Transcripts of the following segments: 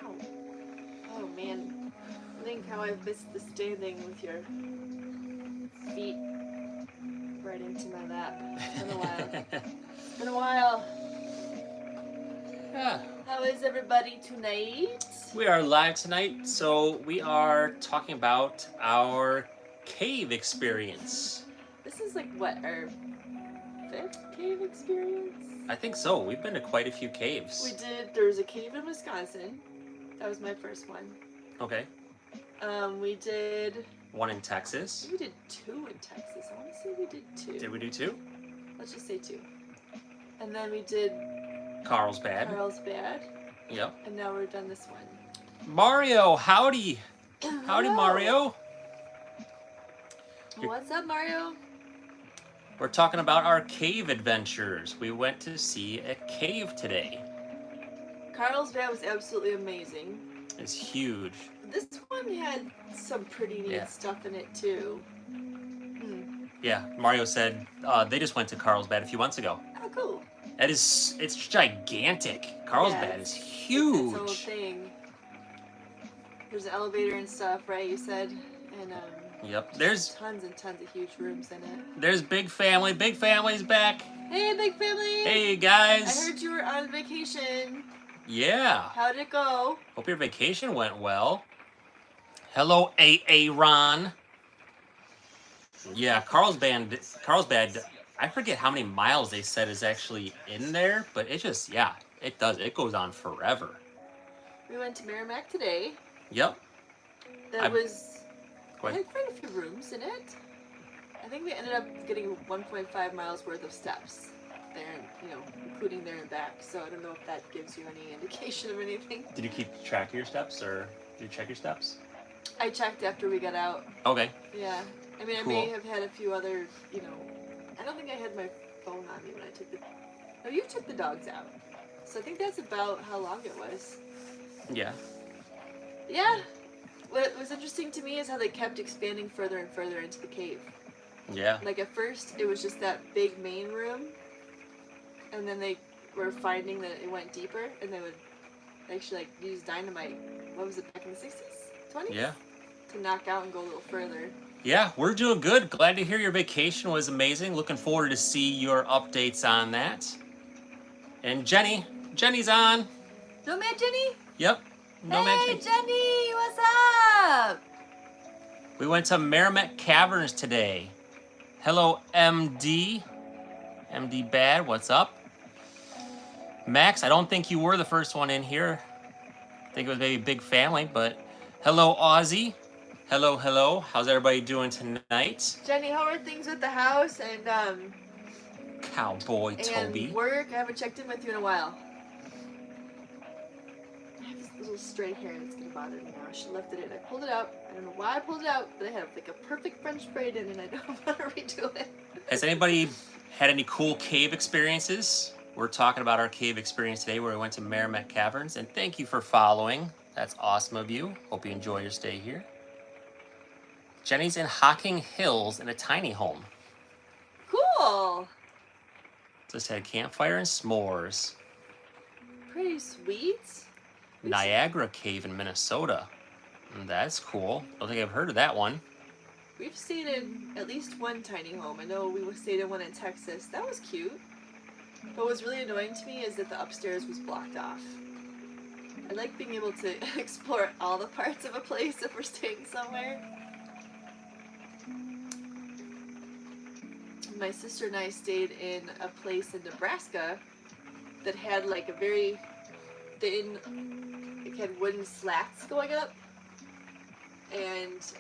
Ow. Oh man. I think how I've missed the standing with your feet right into my lap. It's been a while. It's been a while. Yeah. How is everybody tonight? We are live tonight, so we are talking about our cave experience. This is like what, our 5th cave experience? I think so. We've been to quite a few caves. There was a cave in Wisconsin. That was my first one. Okay. We did... One in Texas. We did 2 in Texas. I want to say we did 2. Did we do 2? Let's just say 2. And then we did... Carlsbad. Yep. And now we're done this one. Mario, howdy. Howdy, Hello. Mario. What's up, Mario? We're talking about our cave adventures. We went to see a cave today. Carlsbad was absolutely amazing. It's huge. This one had some pretty neat stuff in it too. Yeah, Mario said they just went to Carlsbad a few months ago. Oh, cool. It's gigantic. Carlsbad is huge. It's its own thing. There's an elevator and stuff, right? You said, and Yep. There's tons and tons of huge rooms in it. There's Big Family. Big Family's back. Hey, Big Family. Hey guys. I heard you were on vacation. Yeah. How'd it go? Hope your vacation went well. Hello, Ron. Yeah, Carlsbad. I forget how many miles they said is actually in there, but it just, it does. It goes on forever. We went to Merrimack today. Yep. It had quite a few rooms in it. I think we ended up getting 1.5 miles worth of steps there, including there and back. So I don't know if that gives you any indication of anything. Did you keep track of your steps, or did you check your steps? I checked after we got out. Okay. Yeah. I mean, Cool. I may have had a few other, I don't think I had my phone on me when I took No, you took the dogs out. So I think that's about how long it was. Yeah. Yeah. What was interesting to me is how they kept expanding further and further into the cave. Yeah. Like at first, it was just that big main room, and then they were finding that it went deeper, and they would actually use dynamite. What was it, back in the 60s, 20s? Yeah. To knock out and go a little further. Yeah, we're doing good. Glad to hear your vacation was amazing. Looking forward to see your updates on that. And Jenny's on. Nomad Jenny? Yep. Hey, Jenny, what's up? We went to Merrimack Caverns today. Hello, MD. MD Bad, what's up? Max, I don't think you were the first one in here. I think it was maybe Big Family, but hello, Aussie. Hello. How's everybody doing tonight? Jenny, how are things with the house and Cowboy Toby. And work? I haven't checked in with you in a while. I have this little stray hair that's gonna bother me now. I should have left it in. I pulled it out. I don't know why I pulled it out, but I had like a perfect French braid in, and I don't want to redo it. Has anybody had any cool cave experiences? We're talking about our cave experience today, where we went to Merrimack Caverns, and thank you for following. That's awesome of you. Hope you enjoy your stay here. Jenny's in Hocking Hills in a tiny home. Cool. Just had campfire and s'mores. Pretty sweet. Niagara Cave in Minnesota. That's cool. Don't think I've heard of that one. We've stayed in at least one tiny home. I know we stayed in one in Texas. That was cute. But what was really annoying to me is that the upstairs was blocked off. I like being able to explore all the parts of a place if we're staying somewhere. My sister and I stayed in a place in Nebraska that had like a very thin, it had wooden slats going up, and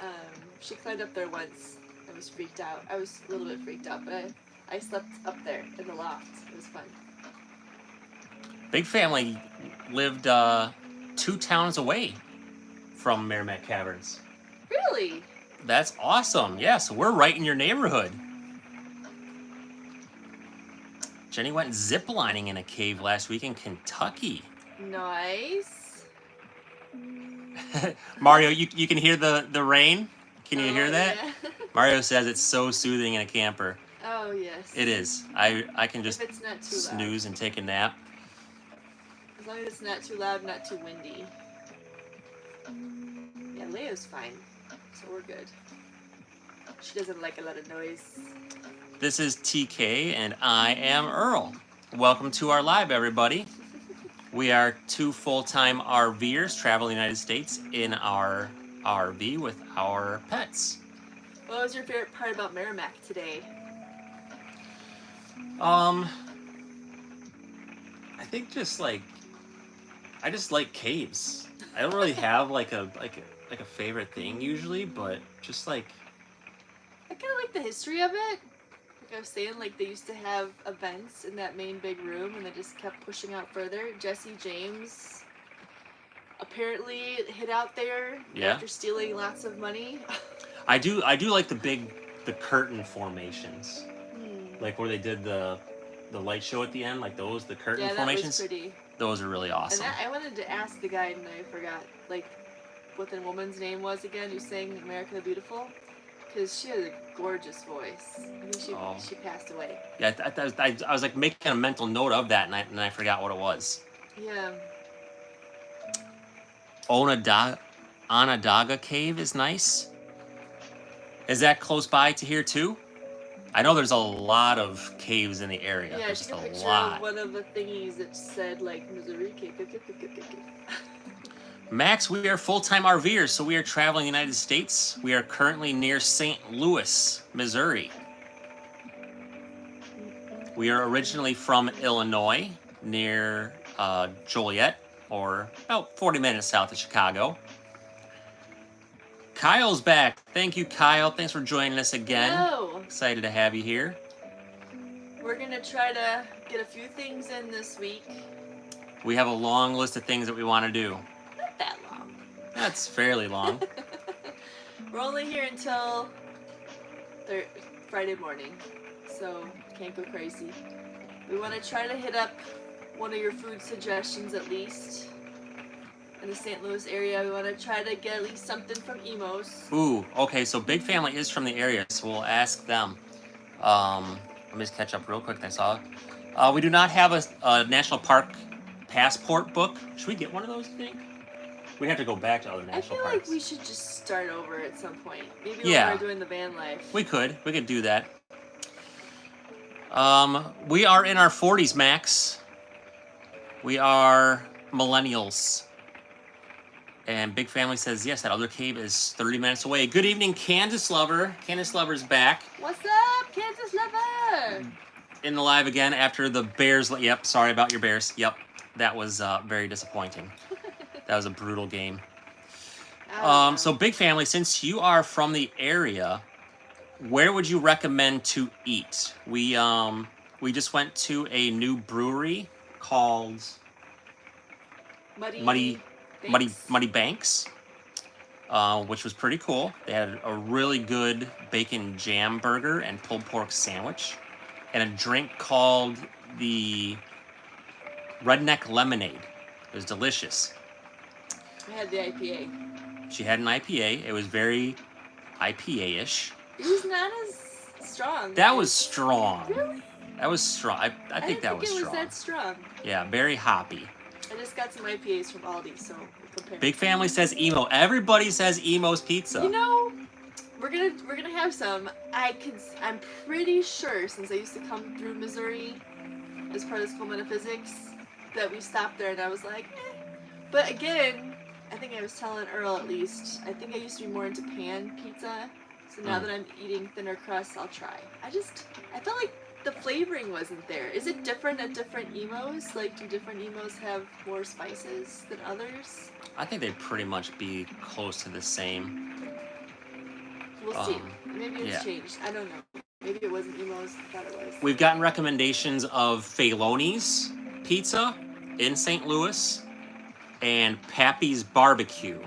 she climbed up there once. I was freaked out. I was a little bit freaked out, but I slept up there in the loft. It was fun. Big Family lived 2 towns away from Merrimack Caverns. Really? That's awesome. Yeah, so we're right in your neighborhood. Jenny went ziplining in a cave last week in Kentucky. Nice. Mario, you can hear the rain? Can you hear that? Yeah. Mario says it's so soothing in a camper. Oh, yes. It is. I can just if it's not too snooze loud. and take a nap. As long as it's not too loud, not too windy. Yeah, Leo's fine, so we're good. She doesn't like a lot of noise. This is TK, and I am Earl. Welcome to our live, everybody. We are two full-time RVers traveling the United States in our RV with our pets. What was your favorite part about Merrimack today? I think I just like caves. I don't really have like a favorite thing usually, but just like I kind of like the history of it. Like I was saying, like they used to have events in that main big room, and they just kept pushing out further. Jesse James apparently hid out there after stealing lots of money. I do like the curtain formations, like where they did the light show at the end, like the curtain formations. That was pretty. Those are really awesome. And I wanted to ask the guide, and I forgot like what the woman's name was again who sang "America the Beautiful," because she has a gorgeous voice. I think she passed away. Yeah, I was like making a mental note of that, and I forgot what it was. Yeah. Onondaga Cave is nice. Is that close by to here too? I know there's a lot of caves in the area. Yeah, there's I took a picture lot. of one of the thingies that said like Missouri cave. Max, we are full-time RVers, so we are traveling the United States. We are currently near St. Louis, Missouri. We are originally from Illinois, near Joliet, or about 40 minutes south of Chicago. Kyle's back. Thank you, Kyle. Thanks for joining us again. Hello. Excited to have you here. We're gonna try to get a few things in this week. We have a long list of things that we want to do. Not that long. That's fairly long. We're only here until Friday morning, so can't go crazy. We want to try to hit up one of your food suggestions at least. In the St. Louis area, we want to try to get at least something from Emo's. Ooh, okay, so Big Family is from the area, so we'll ask them. Let me just catch up real quick. I saw it. We do not have a national park passport book. Should we get one of those, you think? We'd have to go back to other national parks. I feel like we should just start over at some point. Maybe when we're doing the van life. We could do that. We are in our 40s, Max. We are millennials. And Big Family says, yes, that other cave is 30 minutes away. Good evening, Kansas Lover. Kansas Lover's back. What's up, Kansas Lover? In the live again after the Bears. Yep, sorry about your Bears. Yep, that was very disappointing. That was a brutal game. So Big Family, since you are from the area, where would you recommend to eat? We just went to a new brewery called Muddy Banks, which was pretty cool. They had a really good bacon jam burger and pulled pork sandwich, and a drink called the Redneck Lemonade. It was delicious. I had the IPA. She had an IPA. It was very IPA-ish. It was not as strong. That was strong. Really? That was strong. I think that was strong. It was that strong. Yeah, very hoppy. I just got some IPAs from Aldi, so we'll compare. Big Family says Emo. Everybody says Emo's Pizza. You know, we're gonna have some. I'm pretty sure, since I used to come through Missouri as part of school metaphysics, that we stopped there, and I was like, eh. But again, I think I was telling Earl at least, I think I used to be more into pan pizza. So now that I'm eating thinner crust, I'll try. I felt like the flavoring wasn't there. Is it different at different Emos? Like, do different Emos have more spices than others? I think they'd pretty much be close to the same. We'll see. Maybe it's changed. I don't know. Maybe it wasn't Emos. I thought it was. We've gotten recommendations of Feloni's Pizza in St. Louis and Pappy's Barbecue.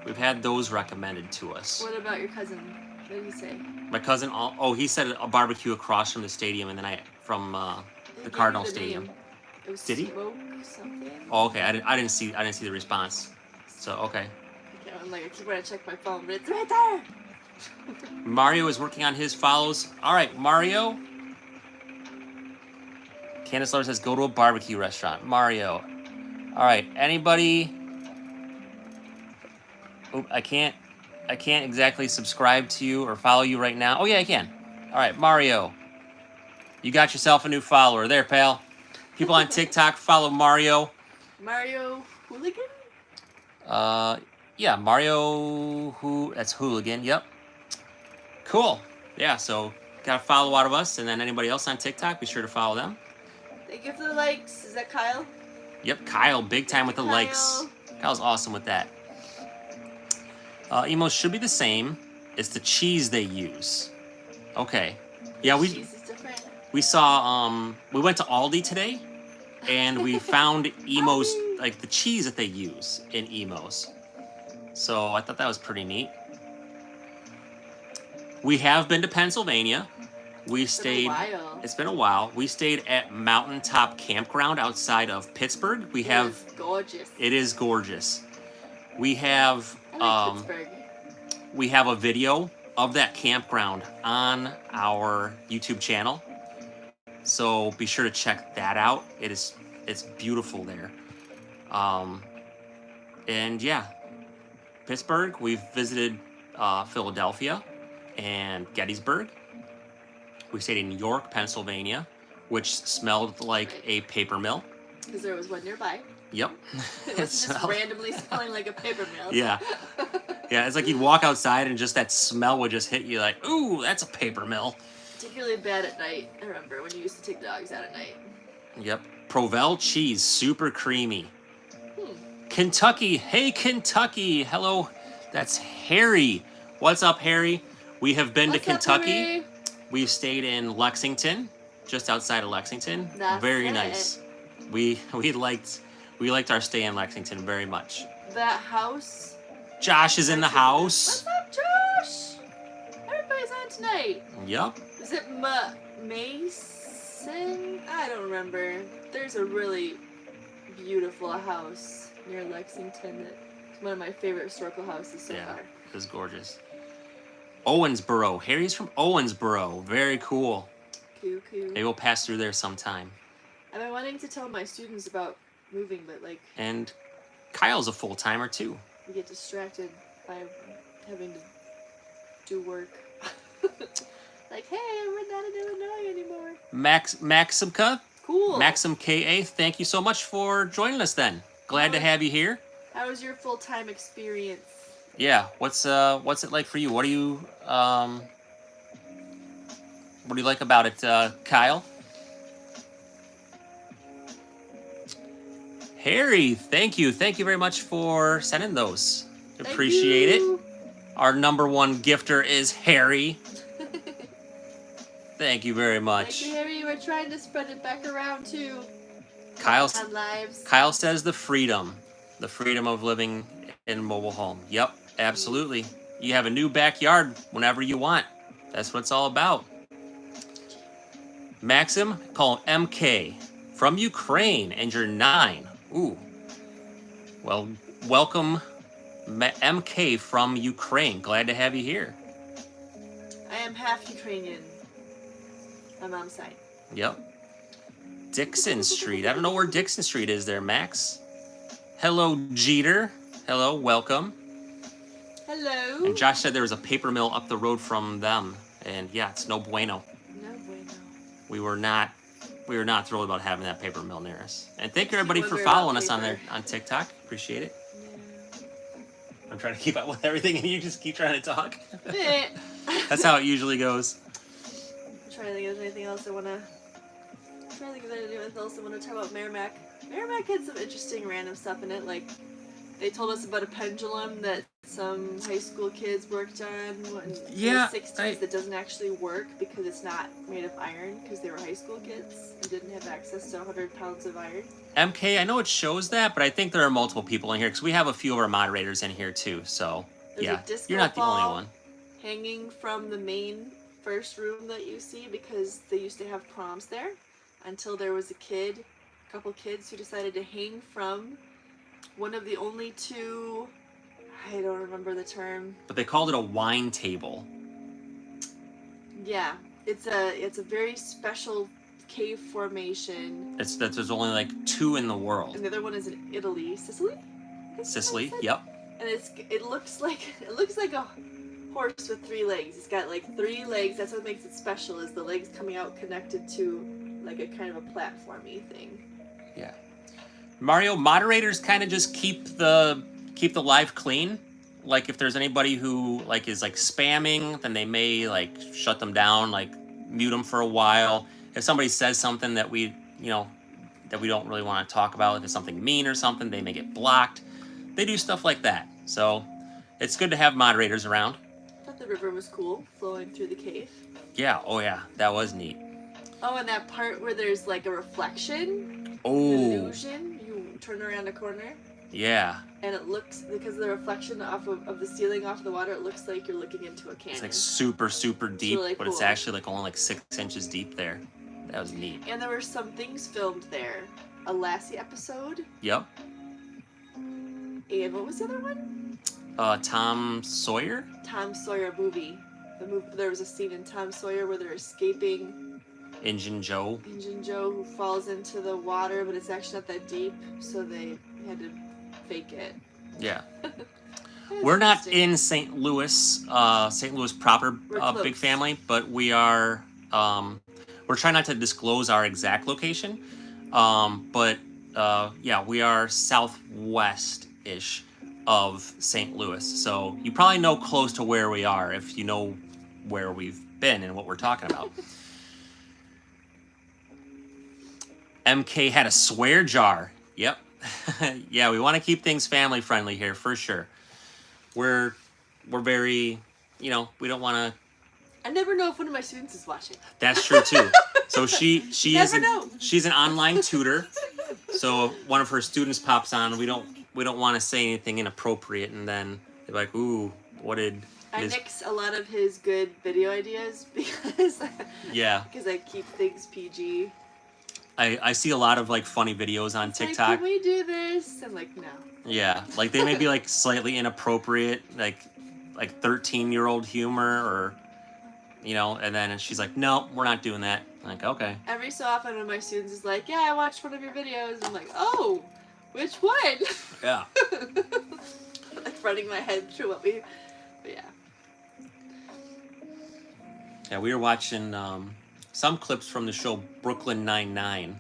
We've had those recommended to us. What about your cousin? What did he say? My cousin, he said a barbecue across from the stadium, and then from the Cardinal Stadium. It was Did he? Smoke something. Oh, okay. I didn't see the response. So okay. Okay, I'm like, I keep trying to check my phone, but it's right there. Mario is working on his follows. All right, Mario. Candace Lover says go to a barbecue restaurant. Mario. All right, anybody Oh, I can't exactly subscribe to you or follow you right now. Oh yeah, I can. All right, Mario. You got yourself a new follower there, pal. People on TikTok follow Mario. Mario Hooligan? Yeah, Mario that's Hooligan, yep. Cool. Yeah, so got a follow out of us, and then anybody else on TikTok, be sure to follow them. Thank you for the likes. Is that Kyle? Yep, Kyle, big time with the likes. Kyle's awesome with that. Emos should be the same. It's the cheese they use. Okay. Yeah, Cheese is different. we saw we went to Aldi today, and we found Emos like the cheese that they use in Emos. So I thought that was pretty neat. We have been to Pennsylvania. We stayed. It's been a while. We stayed at Mountaintop Campground outside of Pittsburgh. We have. It's gorgeous. It is gorgeous. We have. I like Pittsburgh. We have a video of that campground on our YouTube channel, so be sure to check that out. It's beautiful there. And yeah, Pittsburgh. We've visited Philadelphia and Gettysburg. We stayed in York, Pennsylvania, which smelled like a paper mill. Because there was one nearby. Yep. It was just randomly smelling like a paper mill. Yeah. Yeah, it's like you'd walk outside and just that smell would just hit you like, ooh, that's a paper mill. Particularly bad at night, I remember, when you used to take dogs out at night. Yep. Provel cheese, super creamy. Kentucky. Hey, Kentucky. Hello. That's Harry. What's up, Harry? We have been to Kentucky. Up, We've stayed in Lexington, just outside of Lexington. That's very it. nice. We liked our stay in Lexington very much. That house. Josh is in the house. What's up, Josh? Everybody's on tonight. Yep. Is it Mason? I don't remember. There's a really beautiful house near Lexington that's one of my favorite historical houses so far. It was gorgeous. Owensboro. Harry's from Owensboro. Very cool. Cool. Maybe we'll pass through there sometime. I've been wanting to tell my students about moving, but like... And Kyle's a full-timer too. We get distracted by having to do work. Like, hey, we're not in Illinois anymore. Maximka. Cool. Maxim KA, thank you so much for joining us then. Glad to have you here. How was your full-time experience? Yeah, what's it like for you? What do you like about it, Kyle? Harry, thank you very much for sending those. Appreciate it. Our number one gifter is Harry. Thank you very much. Thank you, Harry. We're trying to spread it back around too. Kyle says the freedom of living in a mobile home. Yep, absolutely. You have a new backyard whenever you want. That's what it's all about. Maxim, call him MK, from Ukraine, and you're 9. Ooh. Well, welcome, MK from Ukraine. Glad to have you here. I am half Ukrainian. My mom's side. Yep. Dixon Street. I don't know where Dixon Street is there, Max. Hello, Jeter. Hello, welcome. Hello. And Josh said there was a paper mill up the road from them. And yeah, it's no bueno. No bueno. We were not thrilled about having that paper mill near us. And thank you everybody for following us on TikTok. Appreciate it. Yeah. I'm trying to keep up with everything and you just keep trying to talk. That's how it usually goes. I'm trying to think if there's anything else I want to talk about. Merrimack. Merrimack had some interesting random stuff in it. Like, they told us about a pendulum that some high school kids worked on in the 60s that doesn't actually work because it's not made of iron because they were high school kids and didn't have access to 100 pounds of iron. MK, I know it shows that, but I think there are multiple people in here because we have a few of our moderators in here too. So, There's you're not the only one. Hanging from the main first room that you see because they used to have proms there until there was a couple kids who decided to hang from one of the only two, I don't remember the term. But they called it a wine table. Yeah, it's a very special cave formation. There's only like 2 in the world. And the other one is in Italy. Sicily? Sicily, yep. and it looks like a horse with 3 legs. It's got like 3 legs. That's what makes it special, is the legs coming out connected to like a kind of a platformy thing. Yeah. Mario, moderators kind of just keep the live clean. Like if there's anybody who like is like spamming, then they may like shut them down, like mute them for a while. If somebody says something that we don't really want to talk about, if it's something mean or something, they may get blocked. They do stuff like that. So it's good to have moderators around. I thought the river was cool, flowing through the cave. Yeah, oh yeah, that was neat. Oh, and that part where there's like a reflection, Oh, illusion, you turn around a corner, yeah. and it looks, because of the reflection off of the ceiling off the water, it looks like you're looking into a canyon. It's like super, super deep, really but it's cool. actually like only like 6 inches deep there. That was neat. And there were some things filmed there. A Lassie episode, Yep. and what was the other one? Tom Sawyer? Tom Sawyer movie. There was a scene in Tom Sawyer where they're escaping Injun Joe. Injun Joe, who falls into the water, but it's actually not that deep, so they had to fake it. Yeah. That We're was not interesting. in St. Louis proper, We're big close. family, but we are, we're trying not to disclose our exact location. But yeah, we are southwest-ish of St. Louis. So you probably know close to where we are if you know where we've been and what we're talking about. MK had a swear jar. Yep. Yeah, we want to keep things family friendly here for sure. We're very, we don't want to. I never know if one of my students is watching. That's true too. So she Never know. she's an online tutor. So if one of her students pops on, we don't want to say anything inappropriate, and then they're like, "Ooh, what did?" I Ms. nix a lot of his good video ideas because Yeah, because I keep things PG. I see a lot of like funny videos on It's like, TikTok. can we do this? I'm like, no. Yeah, like they may be like slightly inappropriate, like 13-year-old humor, or and then she's like, "No, we're not doing that." I'm like, okay. Every so often, one of my students is like, "Yeah, I watched one of your videos." I'm like, "Oh, which one?" Yeah. Like running my head through what we. But yeah. Yeah, we were watching some clips from the show Brooklyn Nine-Nine,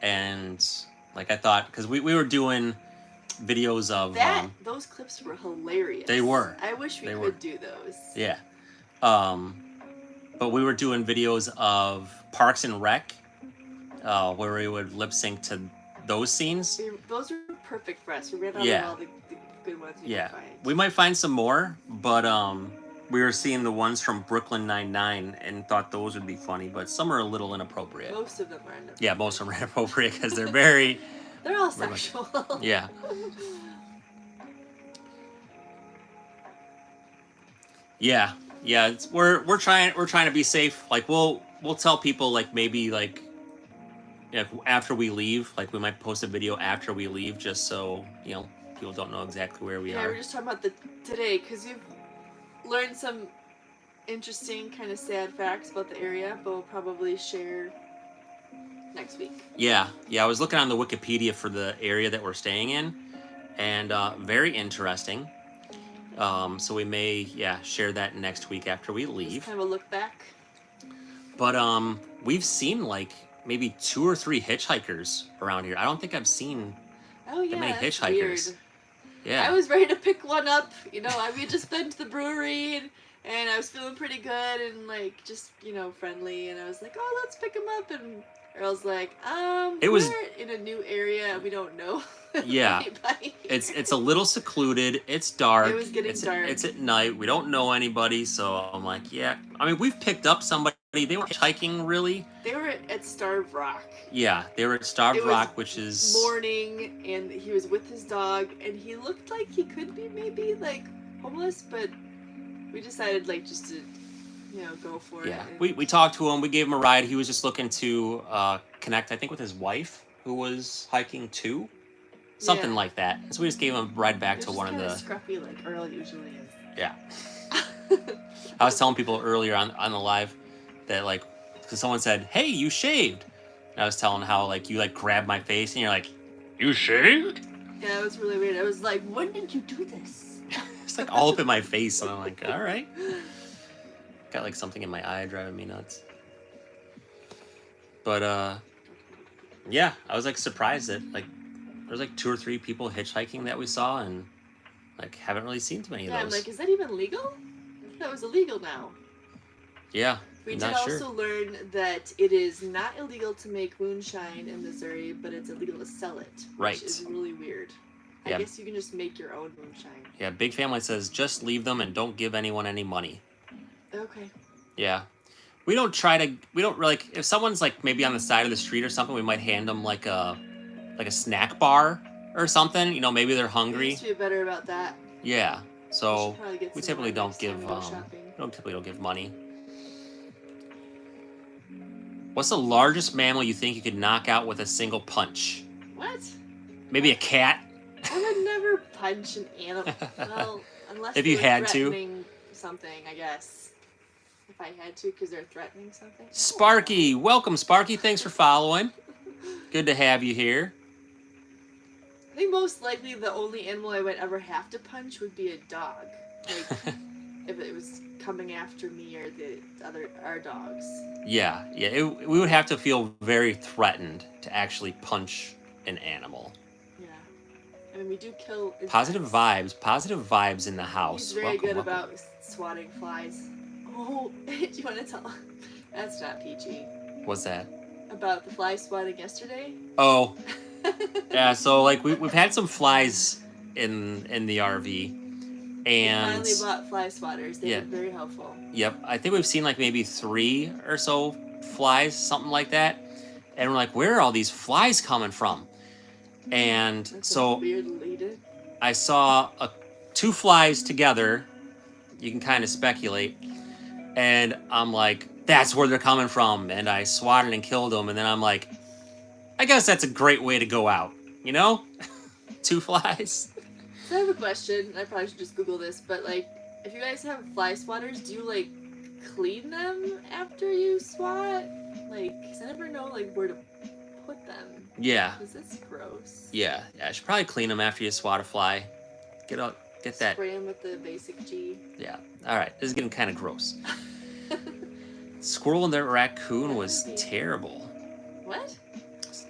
and like I thought, because we were doing videos of Those clips were hilarious. They were. I wish we They could were. do those. yeah, but we were doing videos of Parks and Rec, where we would lip sync to those scenes. Those were perfect for us. We ran out Yeah. of all the good ones we Yeah, could find. we might find some more, but we were seeing the ones from Brooklyn Nine-Nine and thought those would be funny, but some are a little inappropriate. Most of them are inappropriate. Yeah, most of them are inappropriate because they're very. They're all Very much. sexual. Yeah. Yeah, we're trying to be safe. Like we'll tell people like maybe like after we leave, like we might post a video after we leave, just so people don't know exactly where we Yeah, are. we're just talking about today because you've learned some interesting, kind of sad facts about the area, but we'll probably share next week. Yeah. I was looking on the Wikipedia for the area that we're staying in, and very interesting. So we may share that next week after we Just leave. kind of a look back. But we've seen like maybe 2 or 3 hitchhikers around here. I don't think I've seen. Oh yeah, many that's hitchhikers. weird. Yeah. I was ready to pick one up. We had just been to the brewery and I was feeling pretty good and like just friendly, and I was like, oh, let's pick him up, and Earl's like, was- we're in a new area and we don't know Yeah. anybody. It's a little secluded. It's dark. It was getting it's dark. It's at night. We don't know anybody, so I'm like, yeah. I mean, we've picked up somebody. They were hitchhiking, really. They were at Starved Rock. Yeah, they were at Starved It was Rock, which is morning, and he was with his dog, and he looked like he could be maybe like homeless, but we decided like just to go for yeah. it. We talked to him. We gave him a ride. He was just looking to connect, I think, with his wife, who was hiking too, something Yeah. like that. So we just gave him a ride back It's to just one of kinda the. scruffy like Earl usually is. Yeah. I was telling people earlier on the live that like, because someone said, "Hey, you shaved," and I was telling how like you like grabbed my face and you're like, "You shaved?" Yeah, it was really weird. I was like, when did you do this? It's like all up in my face, and I'm like, all right. Got like something in my eye driving me nuts. But yeah, I was like surprised that like there was like 2 or 3 people hitchhiking that we saw, and like haven't really seen too many of Yeah, I'm those. like, is that even legal? I thought that was illegal now. Yeah, We I'm did not also sure. learn that it is not illegal to make moonshine in Missouri, but it's illegal to sell it. Right. Which is really weird. Yeah. I guess you can just make your own moonshine. Yeah, Big Family says just leave them and don't give anyone any money. Okay. Yeah. We don't really, if someone's like maybe on the side of the street or something, we might hand them like a snack bar or something. You know, maybe they're We hungry. used to be better about that. Yeah. So we typically don't give shopping. money. What's the largest mammal you think you could knock out with a single punch? What? Maybe a cat? I would never punch an animal. Well, unless If you they were had to. threatening something, I guess. If I had to, because they're threatening something. Sparky, welcome Sparky. Thanks for following. Good to have you here. I think most likely the only animal I would ever have to punch would be a dog. Like, if it was coming after me or our dogs. Yeah. We would have to feel very threatened to actually punch an animal. Yeah. I mean, we do kill insects. Positive vibes in the house. He's very good about swatting flies. Oh, do you want to tell? That's not PG. What's that? About the fly swatting yesterday? Oh. Yeah, so like we've had some flies in the RV. And we finally bought fly swatters. They've been very helpful. Yep. I think we've seen like maybe 3 or so flies, something like that. And we're like, where are all these flies coming from? And That's so weird lead. I saw 2 flies together. You can kind of speculate. And I'm like, that's where they're coming from. And I swatted and killed them. And then I'm like, I guess that's a great way to go out. You know? 2 flies. So I have a question. I probably should just Google this. But, like, if you guys have fly swatters, do you, like, clean them after you swat? Like, because I never know, like, where to put them. Yeah. Because it's gross. Yeah. I should probably clean them after you swat a fly. Get that. Spray them with the basic G. Yeah. All right. This is getting kind of gross. Squirrel and the raccoon was terrible. What?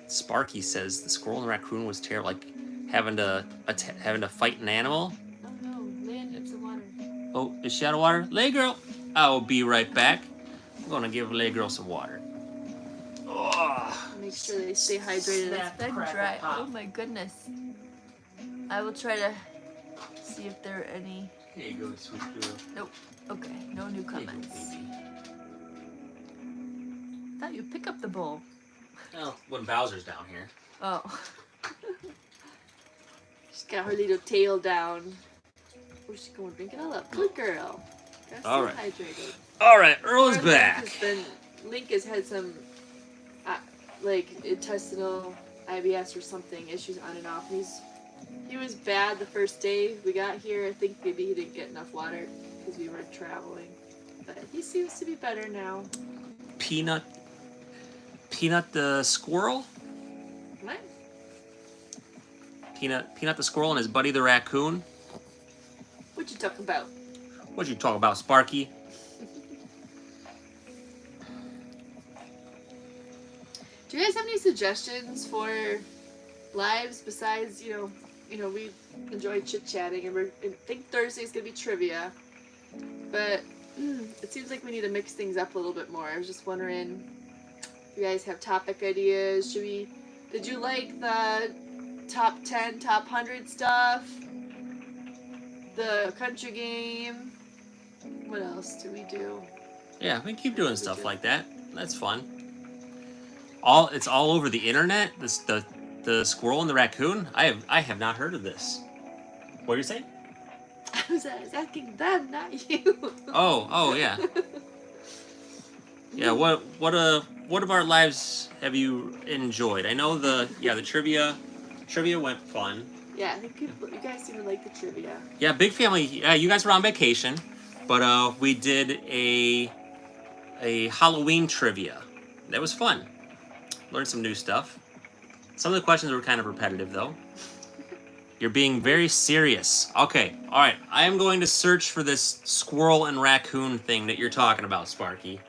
Sparky says the squirrel and the raccoon was terrible. Like having to fight an animal. Oh no, Land needs some water. Oh, is she out of water? Lay girl. I'll be right back. I'm gonna give Lay girl some water. Oh. Make sure they stay hydrated. It's been dry. Oh my goodness. I will try to see if there are any. Here you go, sweet girl. Nope. Okay, no new comments. Thought you'd pick up the bowl. Well, when Bowser's down here. Oh. She's got her little tail down. Oh, she's going to drink it all up. Good girl. Gotta All stay right. hydrated. All right, Earl is back. Link has had some, intestinal IBS or something issues on and off. He was bad the first day we got here. I think maybe he didn't get enough water because we were traveling. But he seems to be better now. Peanut the squirrel? What? Peanut the squirrel and his buddy the raccoon? What you talking about? What'd you talk about, Sparky? Do you guys have any suggestions for lives besides, we enjoy chit-chatting and I think Thursday's going to be trivia. But it seems like we need to mix things up a little bit more. I was just wondering if you guys have topic ideas. Did you like the top 10, top 100 stuff? The country game? What else do we do? Yeah, we keep doing stuff like that. That's fun. It's all over the internet. The squirrel and the raccoon. I have not heard of this. What are you saying? I was asking them, not you. Oh yeah. Yeah. What of our lives have you enjoyed? I know the trivia went fun. Yeah, I think you guys seem to like the trivia. Yeah, big family. Yeah, you guys were on vacation, but we did a Halloween trivia. That was fun. Learned some new stuff. Some of the questions were kind of repetitive, though. You're being very serious. Okay, all right. I am going to search for this squirrel and raccoon thing that you're talking about, Sparky.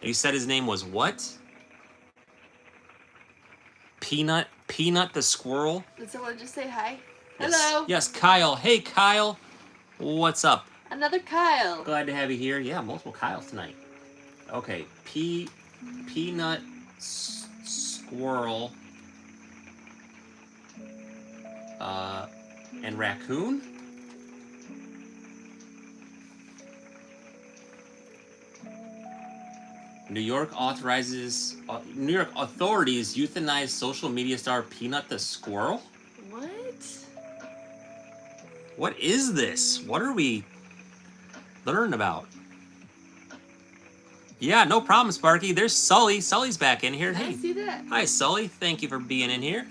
You said his name was what? Peanut the squirrel? Did someone just say hi? Yes. Hello. Yes, Kyle. Hey, Kyle. What's up? Another Kyle. Glad to have you here. Yeah, multiple Kyles tonight. Okay, peanut squirrel and raccoon. New York authorities euthanize social media star Peanut the squirrel. What? What is this? What are we learning about? Yeah, no problem, Sparky. There's Sully. Sully's back in here. I Hey, see that. hi, Sully. Thank you for being in here.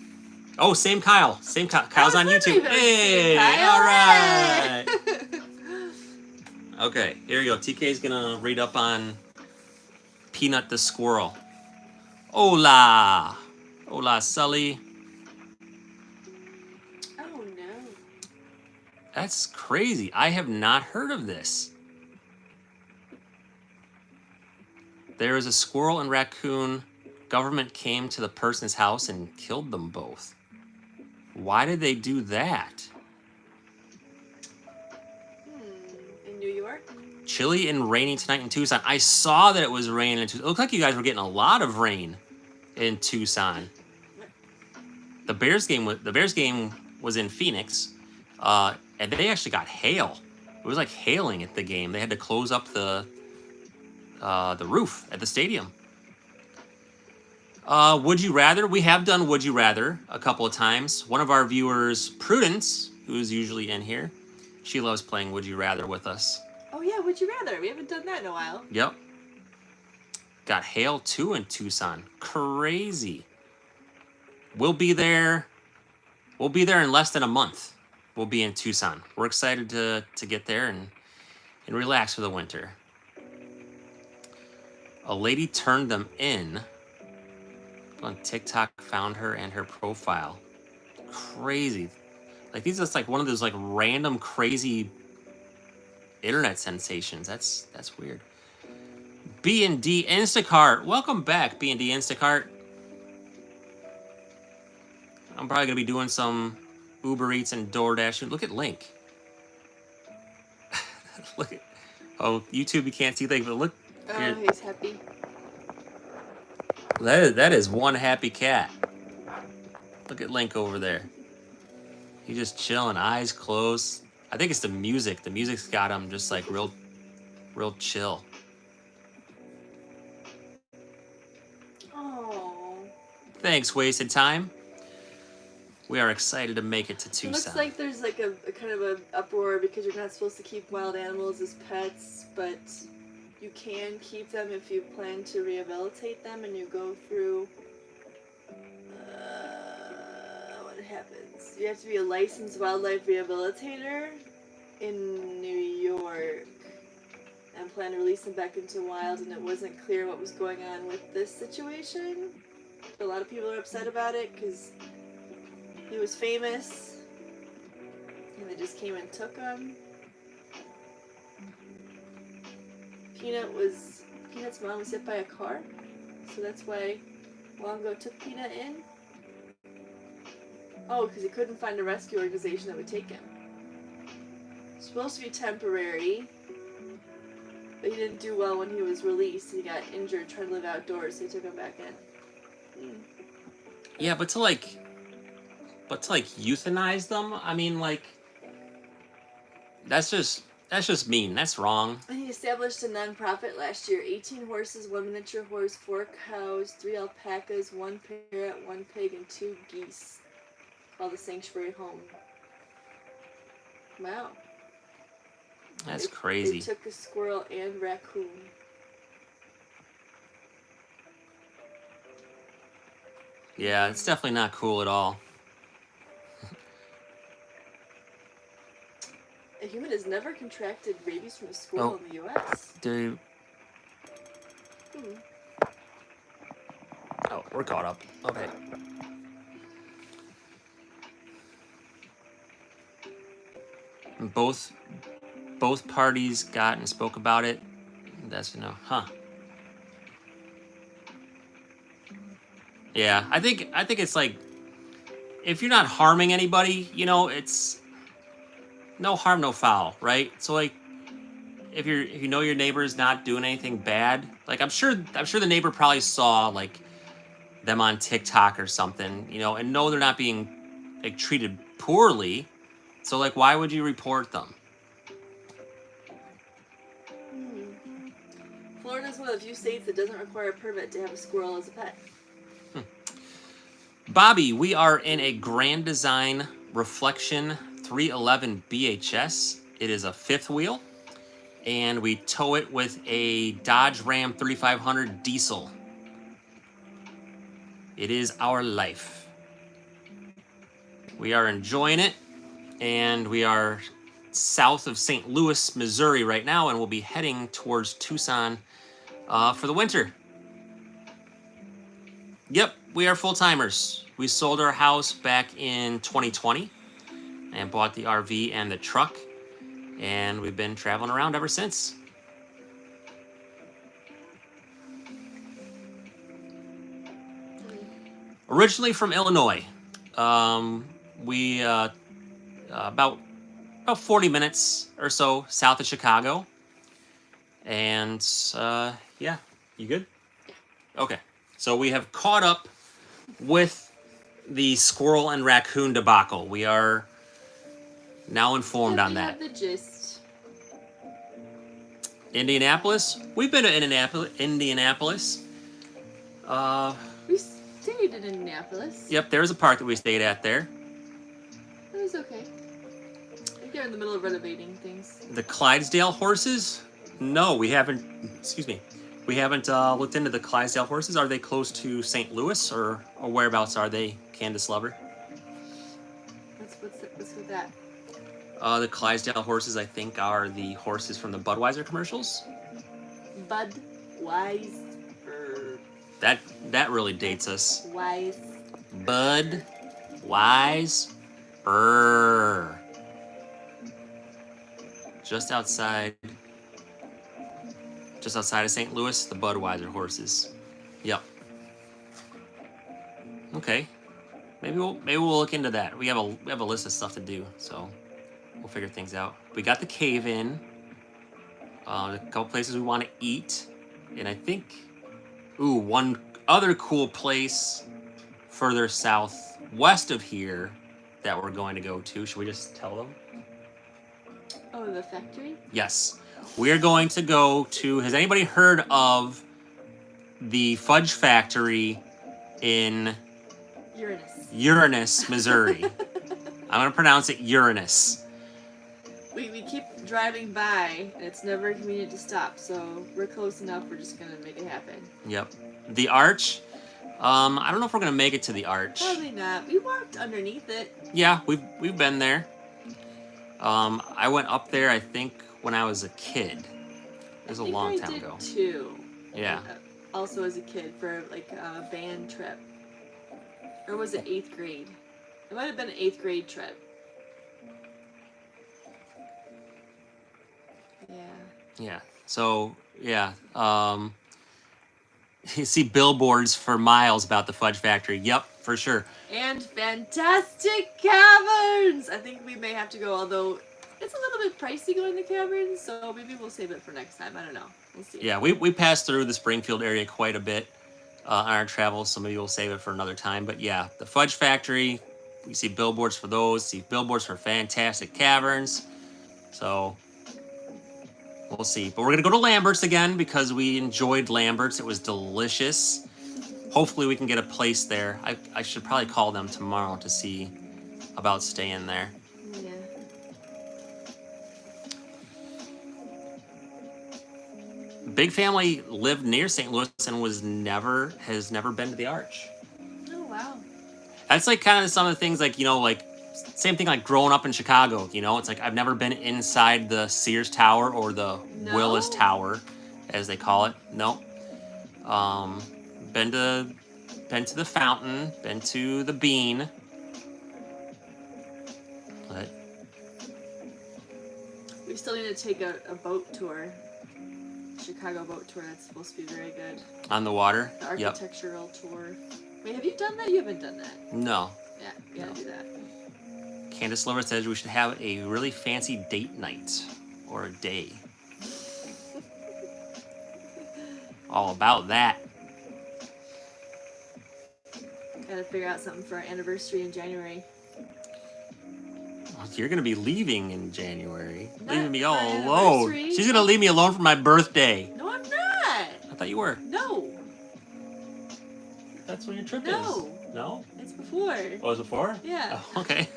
Oh, same Kyle. Same Kyle. Kyle's on YouTube. Hey, all right. Okay, here we go. TK's gonna read up on Peanut the squirrel. Hola. Hola, Sully. Oh no. That's crazy. I have not heard of this. There is a squirrel and raccoon. Government came to the person's house and killed them both. Why did they do that? In New York? Chilly and rainy tonight in Tucson. I saw that it was raining in Tucson. It looked like you guys were getting a lot of rain in Tucson. The Bears game was in Phoenix, and they actually got hail. It was like hailing at the game. They had to close up the roof at the stadium. Would you rather? We have done Would You Rather a couple of times. One of our viewers, Prudence, who's usually in here, she loves playing Would You Rather with us. Oh yeah, would you rather? We haven't done that in a while. Yep. Got hail too in Tucson. Crazy. We'll be there in less than a month. We'll be in Tucson. We're excited to get there and relax for the winter. A lady turned them in. On TikTok, found her and her profile. Crazy. Like these are just like one of those like random crazy internet sensations. That's weird. B&D Instacart. Welcome back, B&D Instacart. I'm probably gonna be doing some Uber Eats and DoorDash. Look at Link. Look at. Oh, YouTube, you can't see things, but look. Oh, he's happy. That is one happy cat. Look at Link over there. He's just chilling, eyes closed. I think it's the music. The music's got him just like real chill. Oh. Thanks, Wasted Time. We are excited to make it to Tucson. It looks like there's like a kind of an uproar because you're not supposed to keep wild animals as pets, but you can keep them if you plan to rehabilitate them and you go through what happens. You have to be a licensed wildlife rehabilitator in New York and plan to release them back into wild, and it wasn't clear what was going on with this situation. A lot of people are upset about it because he was famous and they just came and took him. Peanut's mom was hit by a car, so that's why Longo took Peanut in. Oh, because he couldn't find a rescue organization that would take him. It's supposed to be temporary, but he didn't do well when he was released. He got injured trying to live outdoors, so they took him back in. Yeah, but to euthanize them, I mean, like, that's just mean. That's wrong. And he established a non-profit last year. 18 horses, 1 miniature horse, 4 cows, 3 alpacas, 1 parrot, 1 pig, and 2 geese. Called the Sanctuary Home. Wow. That's crazy. They took a squirrel and raccoon. Yeah, it's definitely not cool at all. A human has never contracted rabies from a squirrel in the U.S. Dude. Oh, we're caught up. Okay. Both parties got and spoke about it. That's huh? Yeah, I think it's like if you're not harming anybody, it's no harm, no foul, right? So like if you know your neighbor's not doing anything bad, like I'm sure the neighbor probably saw like them on TikTok or something, and know they're not being like treated poorly. So like why would you report them? Florida is one of the few states that doesn't require a permit to have a squirrel as a pet. Bobby, we are in a Grand Design Reflection 311 BHS. It is a fifth wheel, and we tow it with a Dodge Ram 3500 diesel. It is our life. We are enjoying it, and we are south of St. Louis, Missouri right now, and we'll be heading towards Tucson for the winter. Yep, we are full-timers. We sold our house back in 2020 and bought the RV and the truck, and we've been traveling around ever since. Originally from Illinois. We about 40 minutes or so south of Chicago. And yeah, you good? Okay. So we have caught up with the squirrel and raccoon debacle. We are now informed on that. We have the gist. Indianapolis? We've been to Indianapolis. We stayed in Indianapolis. Yep, there's a park that we stayed at there. It was okay. I think they're in the middle of renovating things. The Clydesdale horses? No, we haven't. Excuse me. We haven't looked into the Clydesdale horses. Are they close to St. Louis, or whereabouts are they, Candace Lover? What's with that? The Clydesdale horses, I think, are the horses from the Budweiser commercials. Budweiser. That really dates us. Wise. Bud, Wise, Brr. Just outside of St. Louis, the Budweiser horses. Yep. Okay. Maybe we'll look into that. We have a list of stuff to do, so we'll figure things out. We got the cave in. A couple places we want to eat, and I think, one other cool place further southwest of here that we're going to go to. Should we just tell them? Oh, the factory? Yes. We're going to go to... Has anybody heard of the fudge factory in... Uranus, Missouri. I'm going to pronounce it Uranus. We keep driving by, and it's never convenient to stop, so we're close enough, we're just going to make it happen. Yep. The Arch. I don't know if we're going to make it to the Arch. Probably not. We walked underneath it. Yeah, we've been there. I went up there, I think, when I was a kid. It was a long time ago. Too. Yeah. Also as a kid for like a band trip. Or was it 8th grade? It might have been an 8th grade trip. Yeah. Yeah. So, yeah. You see billboards for miles about the fudge factory. Yep, for sure. And fantastic caverns! I think we may have to go, although it's a little bit pricey going to caverns, so maybe we'll save it for next time. I don't know. We'll see. Yeah, we passed through the Springfield area quite a bit on our travels, so maybe we'll save it for another time. But yeah, the fudge factory, we see billboards for those, see billboards for fantastic caverns. So we'll see. But we're going to go to Lambert's again because we enjoyed Lambert's. It was delicious. Hopefully we can get a place there. I should probably call them tomorrow to see about staying there. Yeah. Big family lived near St. Louis and has never been to the Arch. Oh, wow. That's like kind of some of the things like, like same thing like growing up in Chicago, it's like I've never been inside the Sears Tower or the Willis Tower, as they call it. No. Been to the Fountain, been to the Bean. But We still need to take a boat tour. Chicago boat tour. That's supposed to be very good. On the water? The architectural tour. Wait, have you done that? You haven't done that. No. Yeah, you gotta do that. Candace Lover says we should have a really fancy date night or a day. All about that. Gotta figure out something for our anniversary in January. You're gonna be leaving in January. Not Leaving me for all our alone. anniversary. She's gonna leave me alone for my birthday. No, I'm not. I thought you were. No. That's when your trip No. is. No? It's before. Oh, it was before? Yeah. Oh, okay.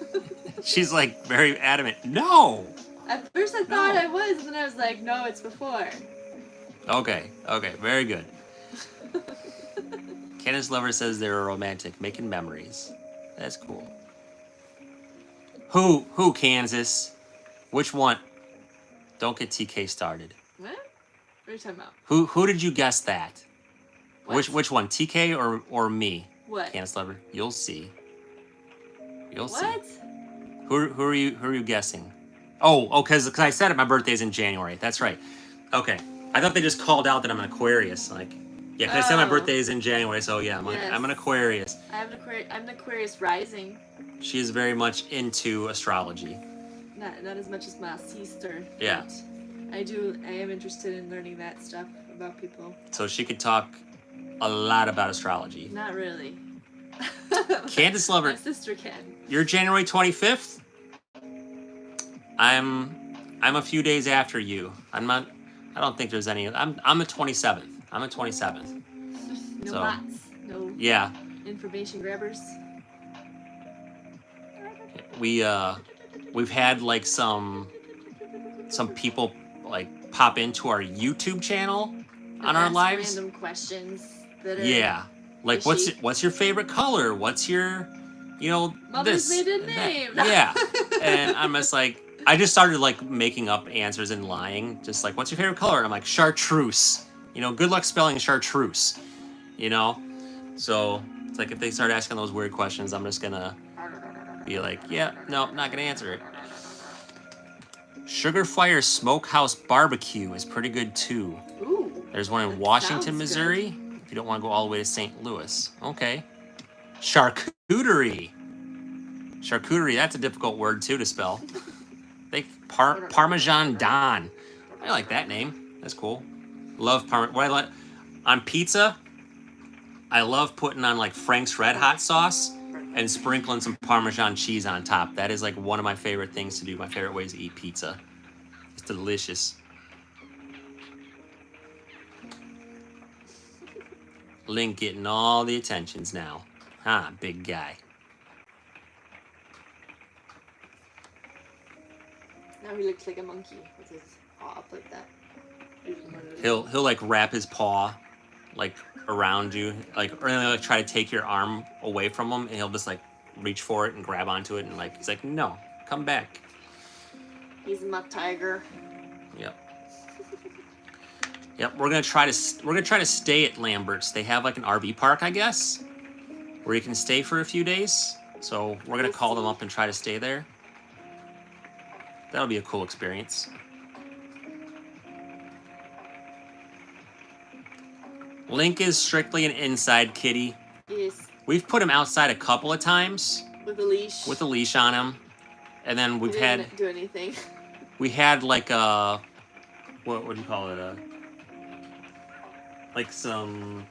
She's like very adamant. No! At first I thought No. I was, and then I was like, no, it's before. Okay, very good. Candace Lover says they're romantic, making memories. That's cool. Who, Kansas? Which one? Don't get TK started. What? What are you talking about? Who did you guess that? What? Which one? TK or me? What? Candace Lover. You'll see. You'll What? see. Who are you guessing? Oh, because I said it. My birthday's in January. That's right. Okay. I thought they just called out that I'm an Aquarius. Like, yeah, because I said my Oh. birthday is in January. So yeah, Yes. I'm an Aquarius. I'm an Aquarius rising. She is very much into astrology. Not as much as my sister. Yeah. But I am interested in learning that stuff about people. So she could talk a lot about astrology. Not really. Candace Lover, My sister can. you're January 25th. I'm a few days after you. I don't think there's any. I'm the 27th. I'm the 27th. No So- bots. No Yeah. information grabbers. We've had like some people like pop into our YouTube channel on our Ask lives. Random questions that are Yeah. Like fishy. what's your favorite color? What's your Mother's this maiden and that. name. Yeah. And I'm just like I just started like making up answers and lying. Just like, what's your favorite color? And I'm like, chartreuse. Good luck spelling chartreuse. So it's like if they start asking those weird questions, I'm just gonna be like, yeah, no, not gonna answer it. Sugar Fire Smokehouse Barbecue is pretty good too. Ooh. There's one in That Washington, sounds Missouri. If you don't want to go all the way to St. Louis. Okay. Charcuterie. Charcuterie, that's a difficult word too to spell. Parmesan Don. I like that name. That's cool. Love Parmesan. What I like on pizza, I love putting on like Frank's Red Hot sauce and sprinkling some Parmesan cheese on top. That is like one of my favorite things to do. My favorite ways to eat pizza. It's delicious. Link getting all the attentions now. Huh, big guy. Now he looks like a monkey with his paw up like that. He'll like wrap his paw like around you, like or like try to take your arm away from him, and he'll just like reach for it and grab onto it, and like he's like, no, come back. He's my tiger. Yep. Yep. We're gonna try to stay at Lambert's. They have like an RV park, I guess, where you can stay for a few days. So we're gonna call them up and try to stay there. That'll be a cool experience. Link is strictly an inside kitty. Yes. We've put him outside a couple of times With a leash. with a leash on him, and then He didn't do anything. we had like a what do you call it? Like some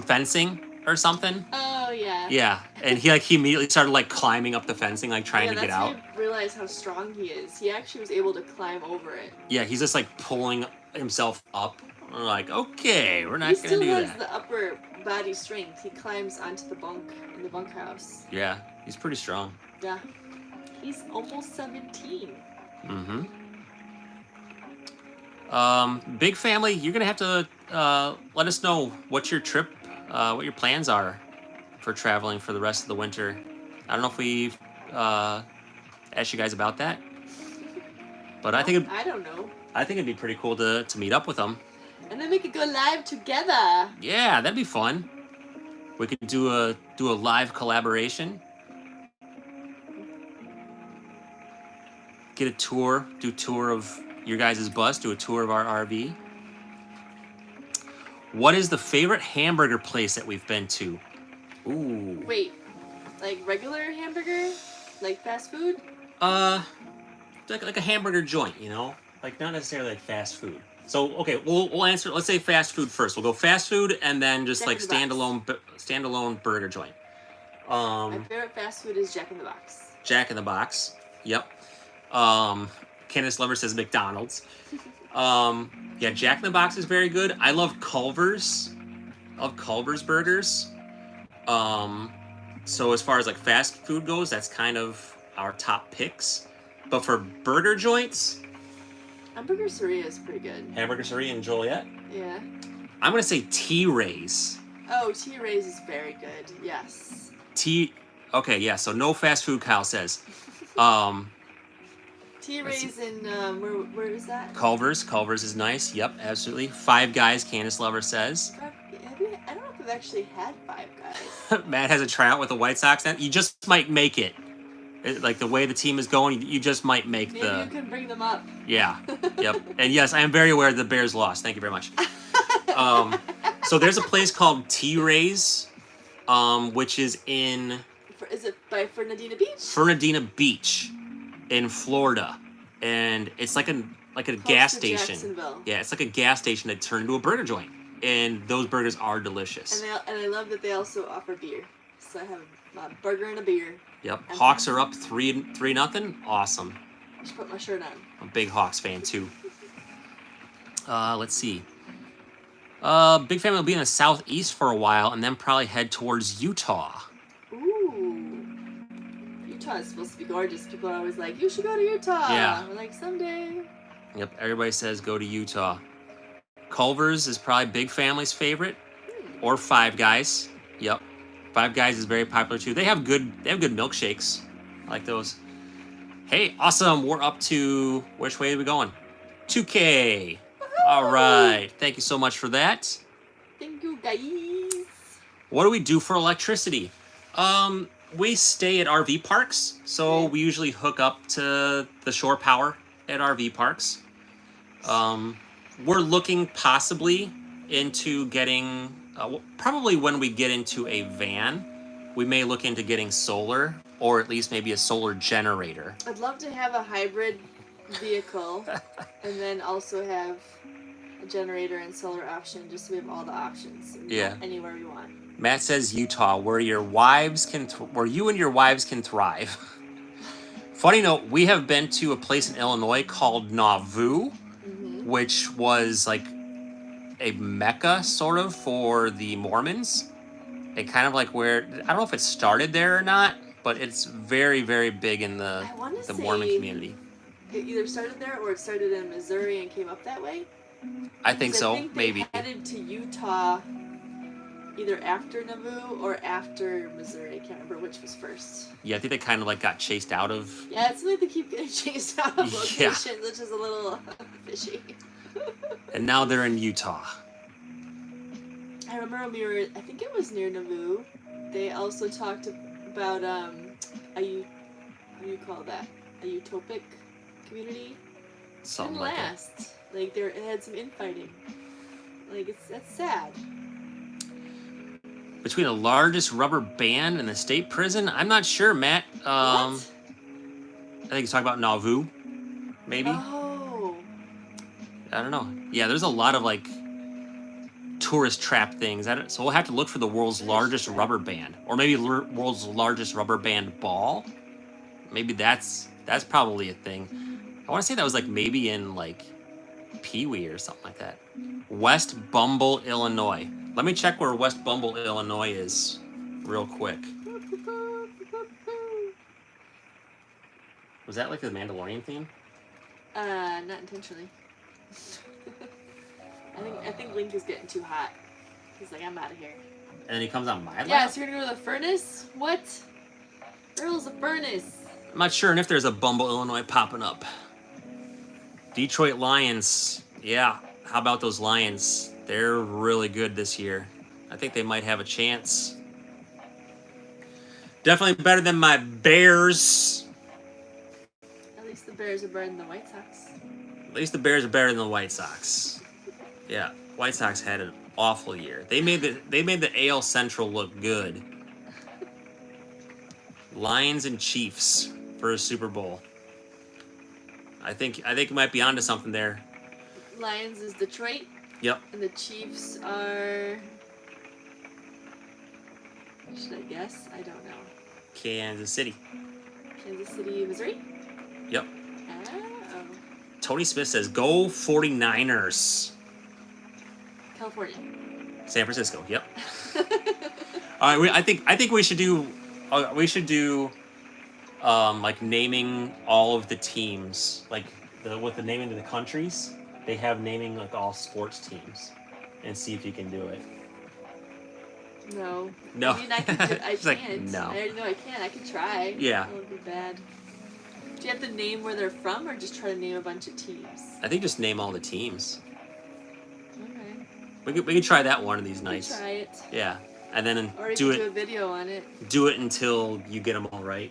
fencing or something. Oh yeah. Yeah, and he immediately started like climbing up the fencing, like trying to get out. That's how you realize how strong he is. He actually was able to climb over it. Yeah, he's just like pulling himself up. We're like, okay, we're not He gonna still do has that. the upper body strength. He climbs onto the bunk in the bunkhouse. Yeah, he's pretty strong. Yeah. He's almost 17. Mm-hmm. Big family, you're gonna have to let us know what your what your plans are for traveling for the rest of the winter. I don't know if we've asked you guys about that, but I think I don't know. it'd be pretty cool to meet up with them. And then we could go live together. Yeah, that'd be fun. We could do a live collaboration. Get a tour, do tour of your guys' bus, do a tour of our RV. What is the favorite hamburger place that we've been to? Ooh. Wait, like regular hamburger? Like fast food? Like a hamburger joint, you know? Like not necessarily like fast food. So okay, we'll answer. Let's say fast food first. We'll go fast food and then just Jack like in the Box. standalone burger joint. My favorite fast food is Jack in the Box. Jack in the Box. Yep. Candace Lover says McDonald's. Yeah, Jack in the Box is very good. I love Culver's. I love Culver's burgers. So as far as like fast food goes, that's kind of our top picks. But for burger joints, Hamburgeria is pretty good. Hamburgeria and Joliet. Yeah. I'm gonna say T-Ray's. Oh, T-Ray's is very good. Yes. Okay, yeah. So no fast food. Kyle says. T-Ray's in where is that? Culver's. Culver's is nice. Yep, absolutely. Five Guys. Candace Lover says. I don't know if I've actually had Five Guys. Matt has a tryout with the White Sox. You just might make it. Like the way the team is going, you just might make Maybe you can bring them up. Yeah. Yep. And yes, I am very aware the Bears lost. Thank you very much. So there's a place called T-Ray's, which is in... Is it by Fernandina Beach? Fernandina Beach in Florida. And it's like a gas station. Jacksonville. Yeah, it's like a gas station that turned into a burger joint. And those burgers are delicious. And I love that they also offer beer. So I have a burger and a beer. Yep. Hawks are up 3-0. Awesome. I should put my shirt on. I'm a big Hawks fan too. Let's see. Big family will be in the southeast for a while and then probably head towards Utah. Ooh. Utah is supposed to be gorgeous. People are always like, you should go to Utah. Yeah. We're like, someday. Yep, everybody says go to Utah. Culver's is probably big family's favorite. Or Five Guys. Yep. Five Guys is very popular too. They have good milkshakes. I like those. Hey, awesome. We're up to, which way are we going? 2K. All right. Thank you so much for that. Thank you, guys. What do we do for electricity? We stay at RV parks, so we usually hook up to the shore power at RV parks. We're looking possibly into getting, probably when we get into a van, we may look into getting solar, or at least maybe a solar generator. I'd love to have a hybrid vehicle and then also have a generator and solar option, just so we have all the options. Yeah. Anywhere we want. Matt says Utah, where you and your wives can thrive. Funny note, we have been to a place in Illinois called Nauvoo, which was like a mecca sort of for the Mormons. It kind of like where, I don't know if it started there or not, but it's very, very big in the Mormon community. It either started there or it started in Missouri and came up that way. I think so, I think maybe. They headed to Utah either after Nauvoo or after Missouri. I can't remember which was first. Yeah, I think they kind of like got chased out of. Yeah, it's like they keep getting chased out of locations, which is a little fishy. And now they're in Utah. I remember when we were, I think it was near Nauvoo, they also talked about, what do you call that? A utopic community? Something Didn't like last. that. Like, it had some infighting. Like, that's sad. Between the largest rubber band and the state prison? I'm not sure, Matt. What? I think he's talking about Nauvoo, maybe? Oh. I don't know. Yeah, there's a lot of, like, tourist trap things. So we'll have to look for the world's largest rubber band. Or maybe world's largest rubber band ball. Maybe that's probably a thing. I want to say that was, like, maybe in, like, Pee-wee or something like that. West Bumble, Illinois. Let me check where West Bumble, Illinois is real quick. Was that like the Mandalorian theme? Not intentionally. I think Link is getting too hot. He's like, I'm out of here. And then he comes on my lap? Yeah, so you're gonna go to the furnace? What? Earl's a furnace. I'm not sure if there's a Bumble, Illinois popping up. Detroit Lions. Yeah, how about those Lions? They're really good this year. I think they might have a chance. Definitely better than my Bears. At least the Bears are better than the White Sox. At least the Bears are better than the White Sox. Yeah, White Sox had an awful year. They made the AL Central look good. Lions and Chiefs for a Super Bowl. I think it might be onto something there. Lions is Detroit. Yep. And the Chiefs are. Should I guess? I don't know. Kansas City. Kansas City, Missouri? Yep. Oh. Tony Smith says, "Go 49ers." California. San Francisco. Yep. All right. I think we should do. Like naming all of the teams, like with the naming of the countries. They have naming like all sports teams, and see if you can do it. No. No. I mean, I can. I It's can't. like, no. I already know I can. I can try. Yeah. That would be bad. Do you have to name where they're from, or just try to name a bunch of teams? I think just name all the teams. Okay. We could try that one of these nights. Try it. Yeah, and then Or you do can it. do a video on it. Do it until you get them all right.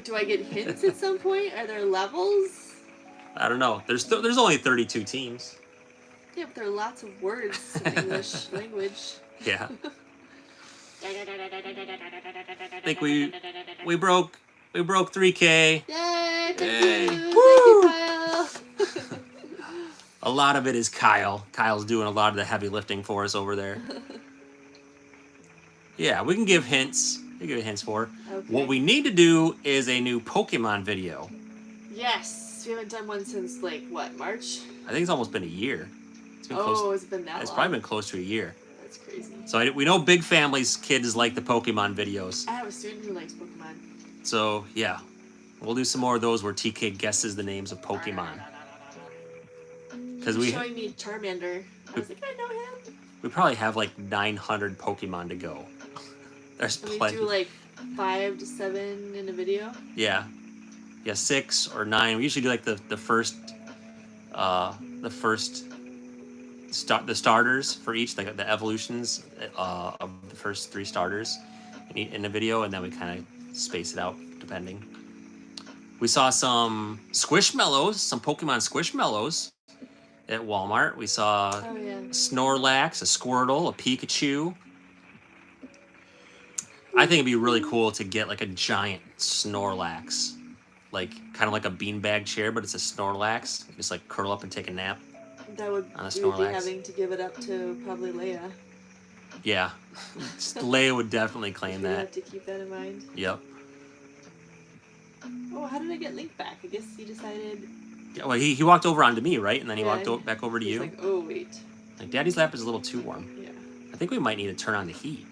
Do I get hints at some point? Are there levels? I don't know. There's only 32 teams. Yeah, but there are lots of words in English language. Yeah. I think we broke 3K. Yay! Thank Yay. you. Woo! Thank you, Kyle. A lot of it is Kyle. Kyle's doing a lot of the heavy lifting for us over there. Yeah, we can give hints. We can give hints for. Okay. What we need to do is a new Pokemon video. Yes, we haven't done one since like what, March? I think it's almost been a year. It's been close. It's been that It's long. probably been close to a year. That's crazy. So we know big families, kids like the Pokemon videos. I have a student who likes Pokemon. So yeah, we'll do some more of those where TK guesses the names of Pokemon. Because He was showing me Charmander. I was like, I know him. we probably have like 900 Pokemon to go. There's And we plenty. do like 5 to 7 in a video. Yeah, 6 or 9. We usually do like the starters for each, like the evolutions of the first 3 starters in a video, and then we kind of space it out depending. We saw some Squishmallows, some Pokemon Squishmallows at Walmart. We saw Oh yeah. Snorlax, a Squirtle, a Pikachu. I think it'd be really cool to get like a giant Snorlax, like kind of like a beanbag chair, but it's a Snorlax. You just like curl up and take a nap. That would On a we would be Snorlax. having to give it up to probably Leia. Yeah, Leia would definitely claim We that. have to keep that in mind. Yep. Oh, how did I get Link back? I guess he decided. Yeah, well, he walked over onto me, right? And then he Yeah, walked back over to He's you. like, oh wait. Like, Daddy's lap is a little too warm. Yeah. I think we might need to turn on the heat.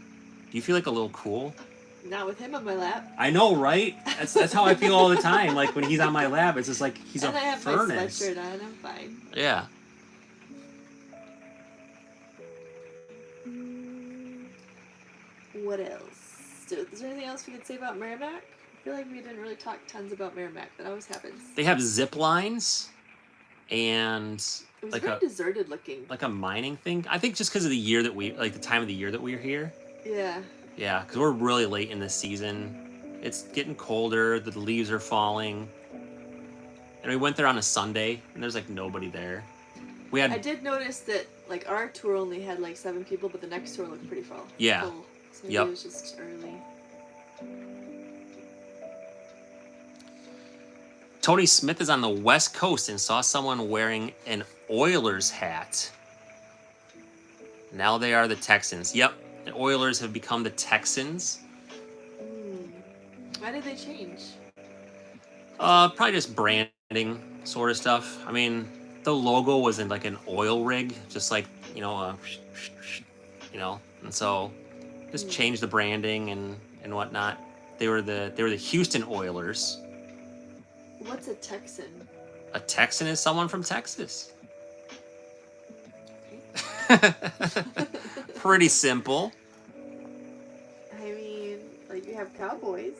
Do you feel like a little cool? Not with him on my lap. I know, right? That's how I feel all the time. Like when he's on my lap, it's just like he's And a I have my furnace. sweatshirt on. I'm fine. Yeah. What else? Is there anything else we could say about Merrimack? I feel like we didn't really talk tons about Merrimack. That always happens. They have zip lines and It was like very a deserted looking. like a mining thing. I think just because of the year that we like the time of the year that we're here. Yeah. Yeah, because we're really late in the season. It's getting colder. The leaves are falling. And we went there on a Sunday, and there's like nobody there. We I had did notice that like our tour only had like 7 people, but the next tour looked pretty full. Yeah. Full. So maybe Yep. it was just early. Tony Smith is on the West Coast and saw someone wearing an Oilers hat. Now they are the Texans. Yep, the Oilers have become the Texans. Why did they change? Probably just branding sort of stuff. I mean, the logo was in like an oil rig, just like and so just change the branding and whatnot. They were the Houston Oilers. What's a Texan? A Texan is someone from Texas. Pretty simple. I mean, like you have Cowboys.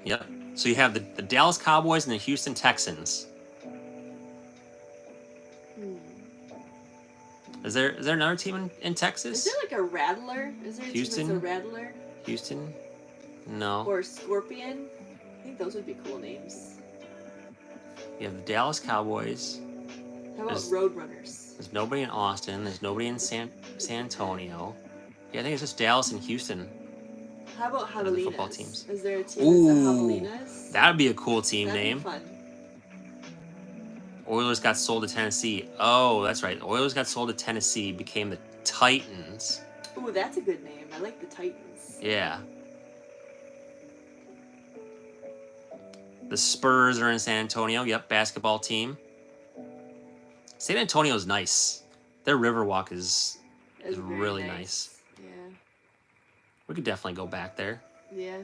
Yep. So you have the Dallas Cowboys and the Houston Texans. Is there another team in Texas? Is there like a Rattler? Is there a Houston? team that's a Rattler? Houston? No. Or Scorpion? I think those would be cool names. You have the Dallas Cowboys. How about Roadrunners? There's nobody in Austin. There's nobody in San Antonio. Yeah, I think it's just Dallas and Houston. How about Are the Javelinas? football teams. Is there a team Ooh, that's the Javelinas? that'd be a cool team That'd name. be fun. Oilers got sold to Tennessee. Oh, that's right. Oilers got sold to Tennessee, became the Titans. Ooh, that's a good name. I like the Titans. Yeah. The Spurs are in San Antonio. Yep, basketball team. San Antonio's nice. Their Riverwalk is That's very really nice. Yeah. We could definitely go back there. Yeah.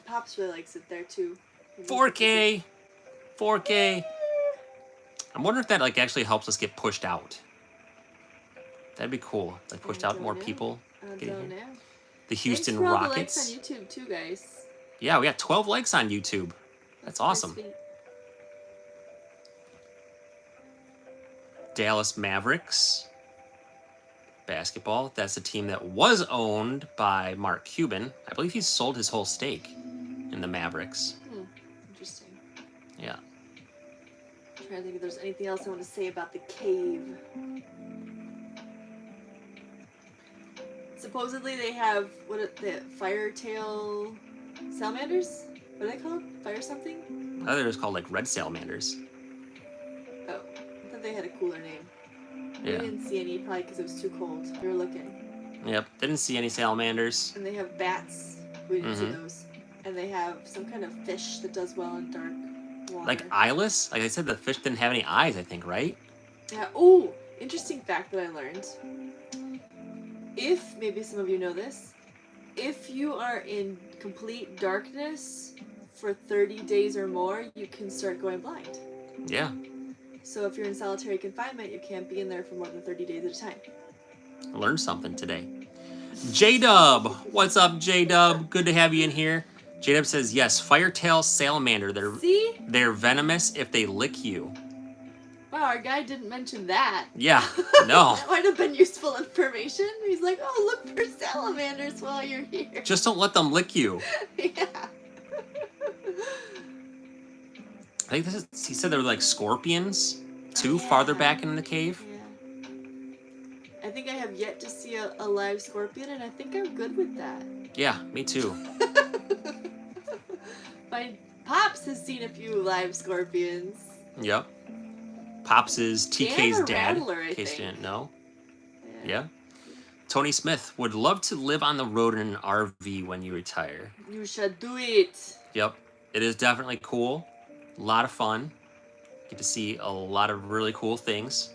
Pops really likes it there too. 4K. 4K. I'm wondering if that like actually helps us get pushed out. That'd be cool. Like pushed out more people. Getting here. The Houston Thanks for all Rockets. the likes on YouTube too, guys. Yeah, we got 12 likes on YouTube. That's awesome. Sweet. Dallas Mavericks. Basketball. That's a team that was owned by Mark Cuban. I believe he sold his whole stake in the Mavericks. Interesting. Yeah. I'm trying to think if there's anything else I want to say about the cave. Supposedly they have the firetail salamanders? What are they called? Fire something? I thought it was called like red salamanders. Oh, I thought they had a cooler name. We Yeah. didn't see any, probably because it was too cold. We were looking. Yep. Didn't see any salamanders. And they have bats. We didn't see those. And they have some kind of fish that does well in dark water. Like eyeless? Like I said, the fish didn't have any eyes, I think, right? Yeah. Oh, interesting fact that I learned. If, maybe some of you know this, if you are in complete darkness for 30 days or more, you can start going blind. Yeah. So if you're in solitary confinement, you can't be in there for more than 30 days at a time. I learned something today. J-Dub. What's up, J-Dub? Good to have you in here. J-Dub says, yes, firetail salamander. See? They're venomous if they lick you. Wow, our guy didn't mention that. Yeah, no. That might have been useful information. He's like, oh, look for salamanders while you're here. Just don't let them lick you. Yeah. I think he said they were like scorpions, too, Yeah. farther back in the cave. Yeah. I think I have yet to see a live scorpion, and I think I'm good with that. Yeah, me too. My Pops has seen a few live scorpions. Yep. Pops is TK's And a dad, rattler, in case you think. didn't know. Yeah. Tony Smith would love to live on the road in an RV when you retire. You should do it. Yep. It is definitely cool. A lot of fun. Get to see a lot of really cool things.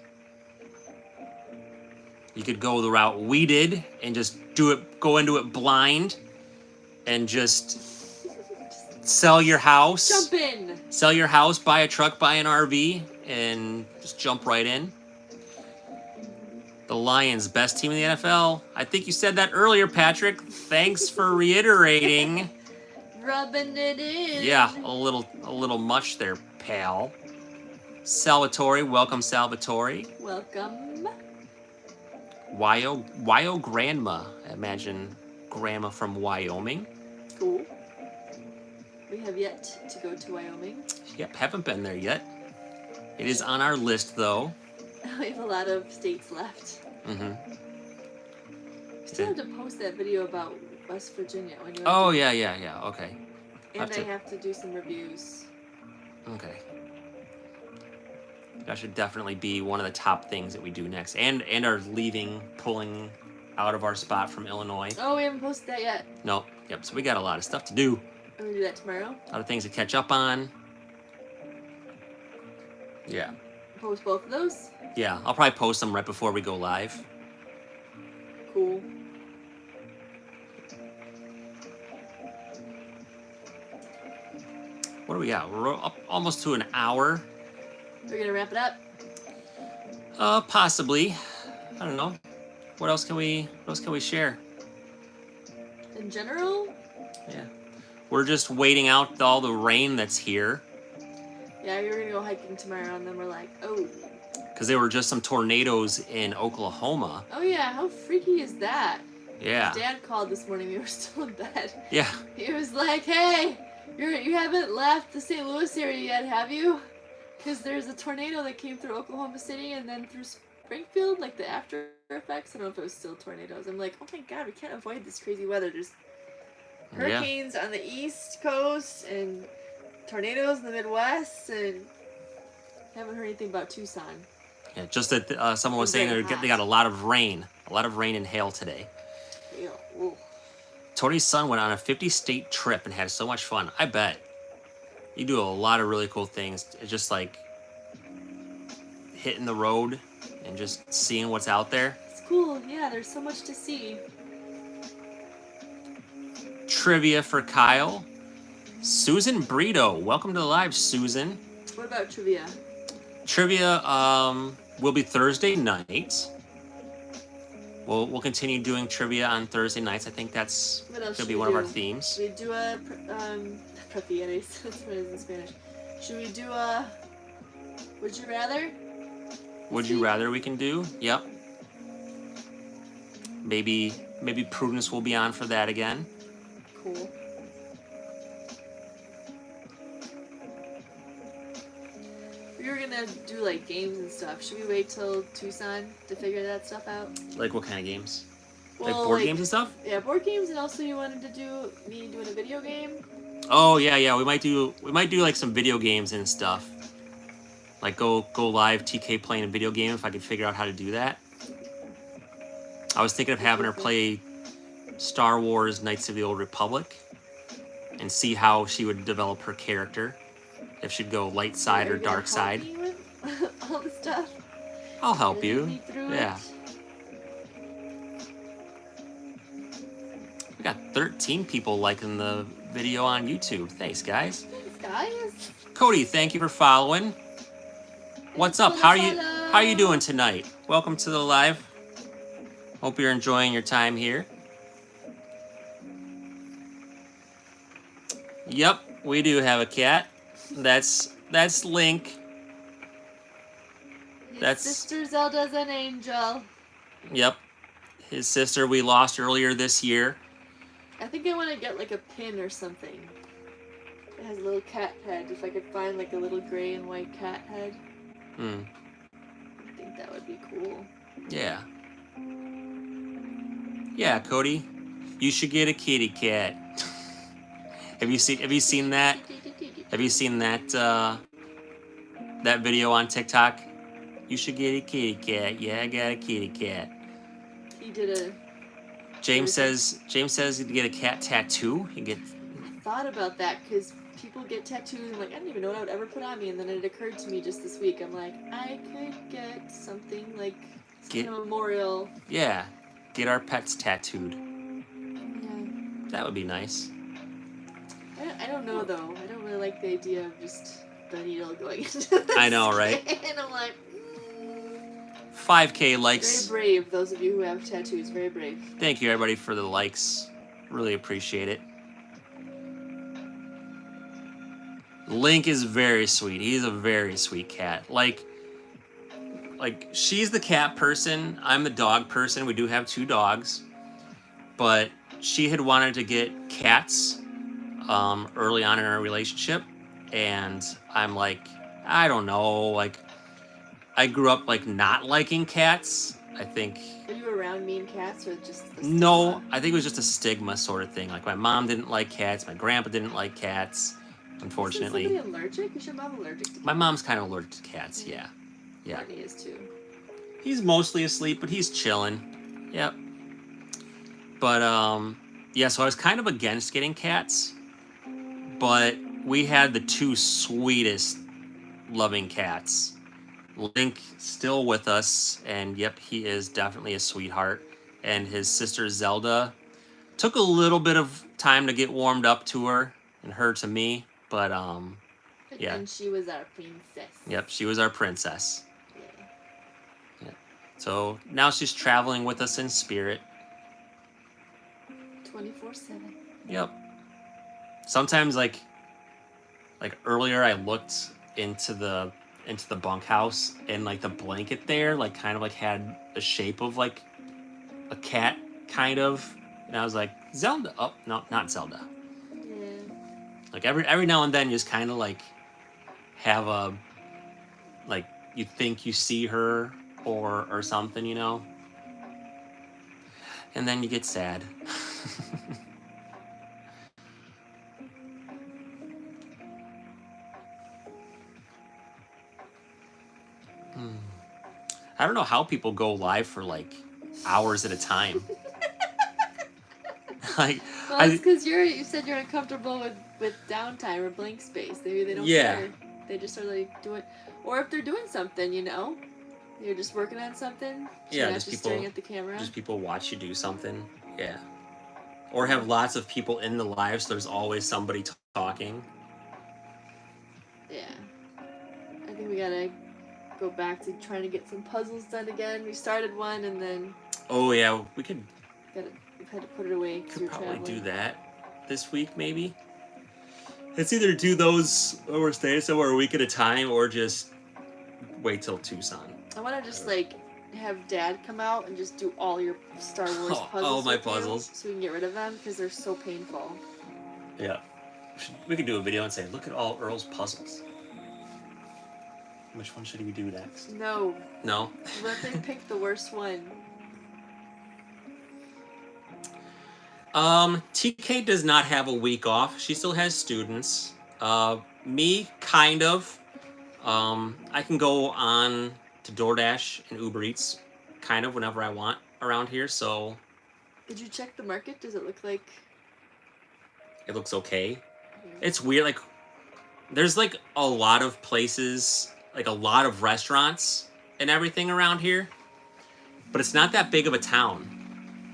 You could go the route we did and just go into it blind and just sell your house. Jump in. Sell your house, buy a truck, buy an RV, and just jump right in. The Lions, best team in the NFL. I think you said that earlier, Patrick. Thanks for reiterating. Rubbing it in. Yeah, a little much there, pal. Salvatore, welcome, Salvatore. Welcome. Wyo Grandma. I imagine grandma from Wyoming. Cool. We have yet to go to Wyoming. Yep, haven't been there yet. It is on our list, though. We have a lot of states left. Mm-hmm. We still have to post that video about West Virginia. When you Oh, yeah, okay. And I have to do some reviews. Okay. That should definitely be one of the top things that we do next. And our pulling out of our spot from Illinois. Oh, we haven't posted that yet. No, yep, so we got a lot of stuff to do. I'm gonna do that tomorrow. A lot of things to catch up on. Yeah. Post both of those. Yeah, I'll probably post them right before we go live. Cool. What do we got? We're up almost to an hour. We're gonna wrap it up. Possibly. I don't know. What else can we share? In general. Yeah. We're just waiting out all the rain that's here. Yeah, we were gonna go hiking tomorrow, and then we're like, oh. Because there were just some tornadoes in Oklahoma. Oh yeah, how freaky is that? Yeah. Dad called this morning. We were still in bed. Yeah. He was like, "Hey, You haven't left the St. Louis area yet, have you? Because there's a tornado that came through Oklahoma City and then through Springfield, like the after effects. I don't know if it was still tornadoes. I'm like, oh my god, we can't avoid this crazy weather. There's hurricanes on the East Coast and tornadoes in the Midwest, and I haven't heard anything about Tucson. Yeah, just that someone was saying they got a lot of rain and hail today. Hail. Ooh. Tony's son went on a 50-state trip and had so much fun. I bet. You do a lot of really cool things. It's just like hitting the road and just seeing what's out there. It's cool. Yeah, there's so much to see. Trivia for Kyle. Susan Brito. Welcome to the live, Susan. What about trivia? Trivia will be Thursday night. We'll continue doing trivia on Thursday nights. I think that's going to be one of our themes. Should we do a prefieres? That's what it is in Spanish. Should we do a Would You Rather? Would you rather we can do? Yep. Maybe Prudence will be on for that again. Cool. We were gonna do like games and stuff. Should we wait till Tucson to figure that stuff out? Like what kind of games? Well, like board games and stuff? Yeah, board games, and also you wanted to do me doing a video game. Oh yeah. We might do like some video games and stuff. Like go live TK playing a video game if I could figure out how to do that. I was thinking of having her play Star Wars Knights of the Old Republic and see how she would develop her character. If she'd go light side or dark side. Me with all the stuff. I'll help you. Yeah. We got 13 people liking the video on YouTube. Thanks, guys. Thanks, guys. Cody, thank you for following. What's up? How are you doing tonight? Welcome to the live. Hope you're enjoying your time here. Yep, we do have a cat. That's Link. His sister Zelda's an angel. Yep. His sister we lost earlier this year. I think I want to get like a pin or something. It has a little cat head. If I could find like a little gray and white cat head. I think that would be cool. Yeah. Yeah, Cody. You should get a kitty cat. Have you seen that? Have you seen that that video on TikTok? You should get a kitty cat. Yeah, I got a kitty cat. He did a. James says you get a cat tattoo. You get. I thought about that because people get tattoos. I'm like, I didn't even know what I would ever put on me, and then it occurred to me just this week. I'm like, I could get something like kind of memorial. Yeah, get our pets tattooed. Yeah. That would be nice. I don't know though. I don't really like the idea of just the needle going into the I know, right? And I'm like, 5K likes. Very brave, those of you who have tattoos. Very brave. Thank you, everybody, for the likes. Really appreciate it. Link is very sweet. He's a very sweet cat. Like she's the cat person. I'm the dog person. We do have 2 dogs, but she had wanted to get cats early on in our relationship, and I'm like, I don't know, like I grew up like not liking cats. I think. Were you around mean cats or just? No, I think it was just a stigma sort of thing. Like my mom didn't like cats, my grandpa didn't like cats. Unfortunately. Is somebody allergic? Is your mom allergic to cats? My mom's kind of allergic to cats. Yeah. Barney is too. He's mostly asleep, but he's chilling. Yep. But yeah. So I was kind of against getting cats. But we had the 2 sweetest loving cats. Link still with us, and yep, he is definitely a sweetheart. And his sister Zelda took a little bit of time to get warmed up to her, and her to me, but yeah. And she was our princess. Yep, she was our princess. Yeah. So now she's traveling with us in spirit. 24/7. Yep. Sometimes like earlier I looked into the bunkhouse, and like the blanket there like kind of like had a shape of like a cat kind of, and I was like, Zelda. Oh no, not Zelda. Yeah. Like every now and then, you just kind of like have a like you think you see her or something, you know, and then you get sad. I don't know how people go live for like hours at a time. Like, well, it's because you said you're uncomfortable with downtime or blank space. Maybe they don't care. They just are like doing, or if they're doing something, you know, you're just working on something. So you're not just people staring at the camera. Just people watch you do something. Yeah. Or have lots of people in the live, so there's always somebody talking. Yeah. I think we gotta go back to trying to get some puzzles done again. We started one and then. Oh yeah, we could. We've had to put it away. Could probably do that this week, maybe. It's either do those or we're staying somewhere a week at a time, or just wait till Tucson. I want to just like have Dad come out and just do all your Star Wars puzzles. All my puzzles. So we can get rid of them because they're so painful. Yeah. We could do a video and say, look at all Earl's puzzles. Which one should we do next? No. No? Let them pick the worst one. TK does not have a week off. She still has students. Me, kind of. I can go on to DoorDash and Uber Eats kind of whenever I want around here, so... Did you check the market? Does it look like... It looks okay. Yeah. It's weird, like... There's, like, a lot of places, like, a lot of restaurants and everything around here. But it's not that big of a town.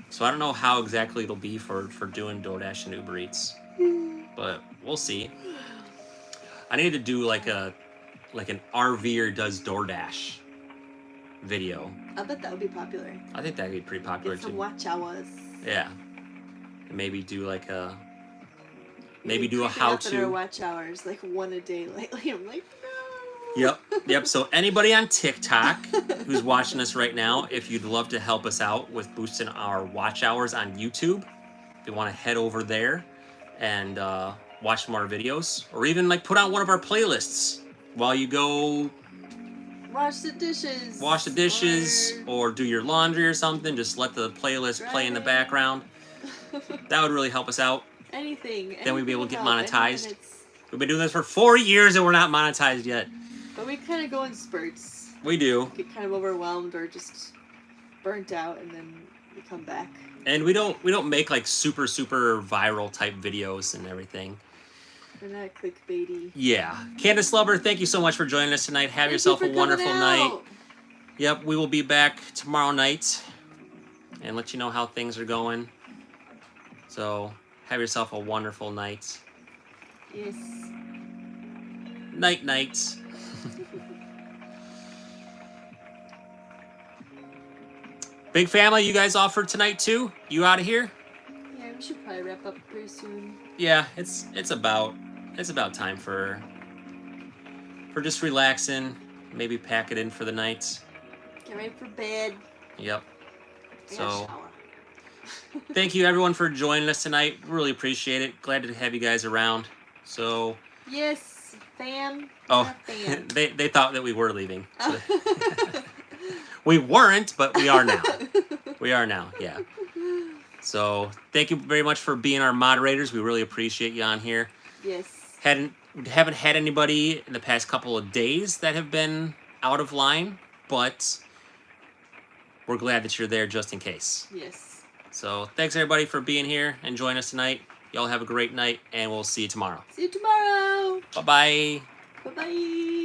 So I don't know how exactly it'll be for doing DoorDash and Uber Eats. But we'll see. I need to do, like, an RVer does DoorDash video. I bet that would be popular. I think that'd be pretty popular Get some too. watch hours. Yeah. And maybe do like a... Maybe do a how-to. Watch hours, like one a day lately. I'm like, no. Yep. So anybody on TikTok who's watching us right now, if you'd love to help us out with boosting our watch hours on YouTube, if you want to head over there and watch some of our videos, or even like put on one of our playlists while you go wash the dishes, or do your laundry or something. Just let the playlist play in the background. That would really help us out. Anything. Then we'd be able to get monetized. We've been doing this for 4 years and we're not monetized yet. But we kind of go in spurts. We do. Get kind of overwhelmed or just burnt out, and then we come back. And we don't make like super viral type videos and everything. We're not clickbaity. Yeah. Candace Lover, thank you so much for joining us tonight. Have yourself a wonderful night. Yep, we will be back tomorrow night and let you know how things are going. So, have yourself a wonderful night. Yes. Night. Big family, you guys off for tonight too? You out of here? Yeah, we should probably wrap up pretty soon. Yeah, it's about time for just relaxing, maybe pack it in for the night. Get ready for bed. Yep. So, thank you everyone for joining us tonight. Really appreciate it. Glad to have you guys around. So. Yes, fam. Oh, they thought that we were leaving. So we weren't, but we are now. We are now, yeah. So thank you very much for being our moderators. We really appreciate you on here. Yes. Haven't had anybody in the past couple of days that have been out of line, but we're glad that you're there just in case. Yes. So thanks everybody for being here and joining us tonight. Y'all have a great night, and we'll see you tomorrow. See you tomorrow. Bye-bye. Bye-bye.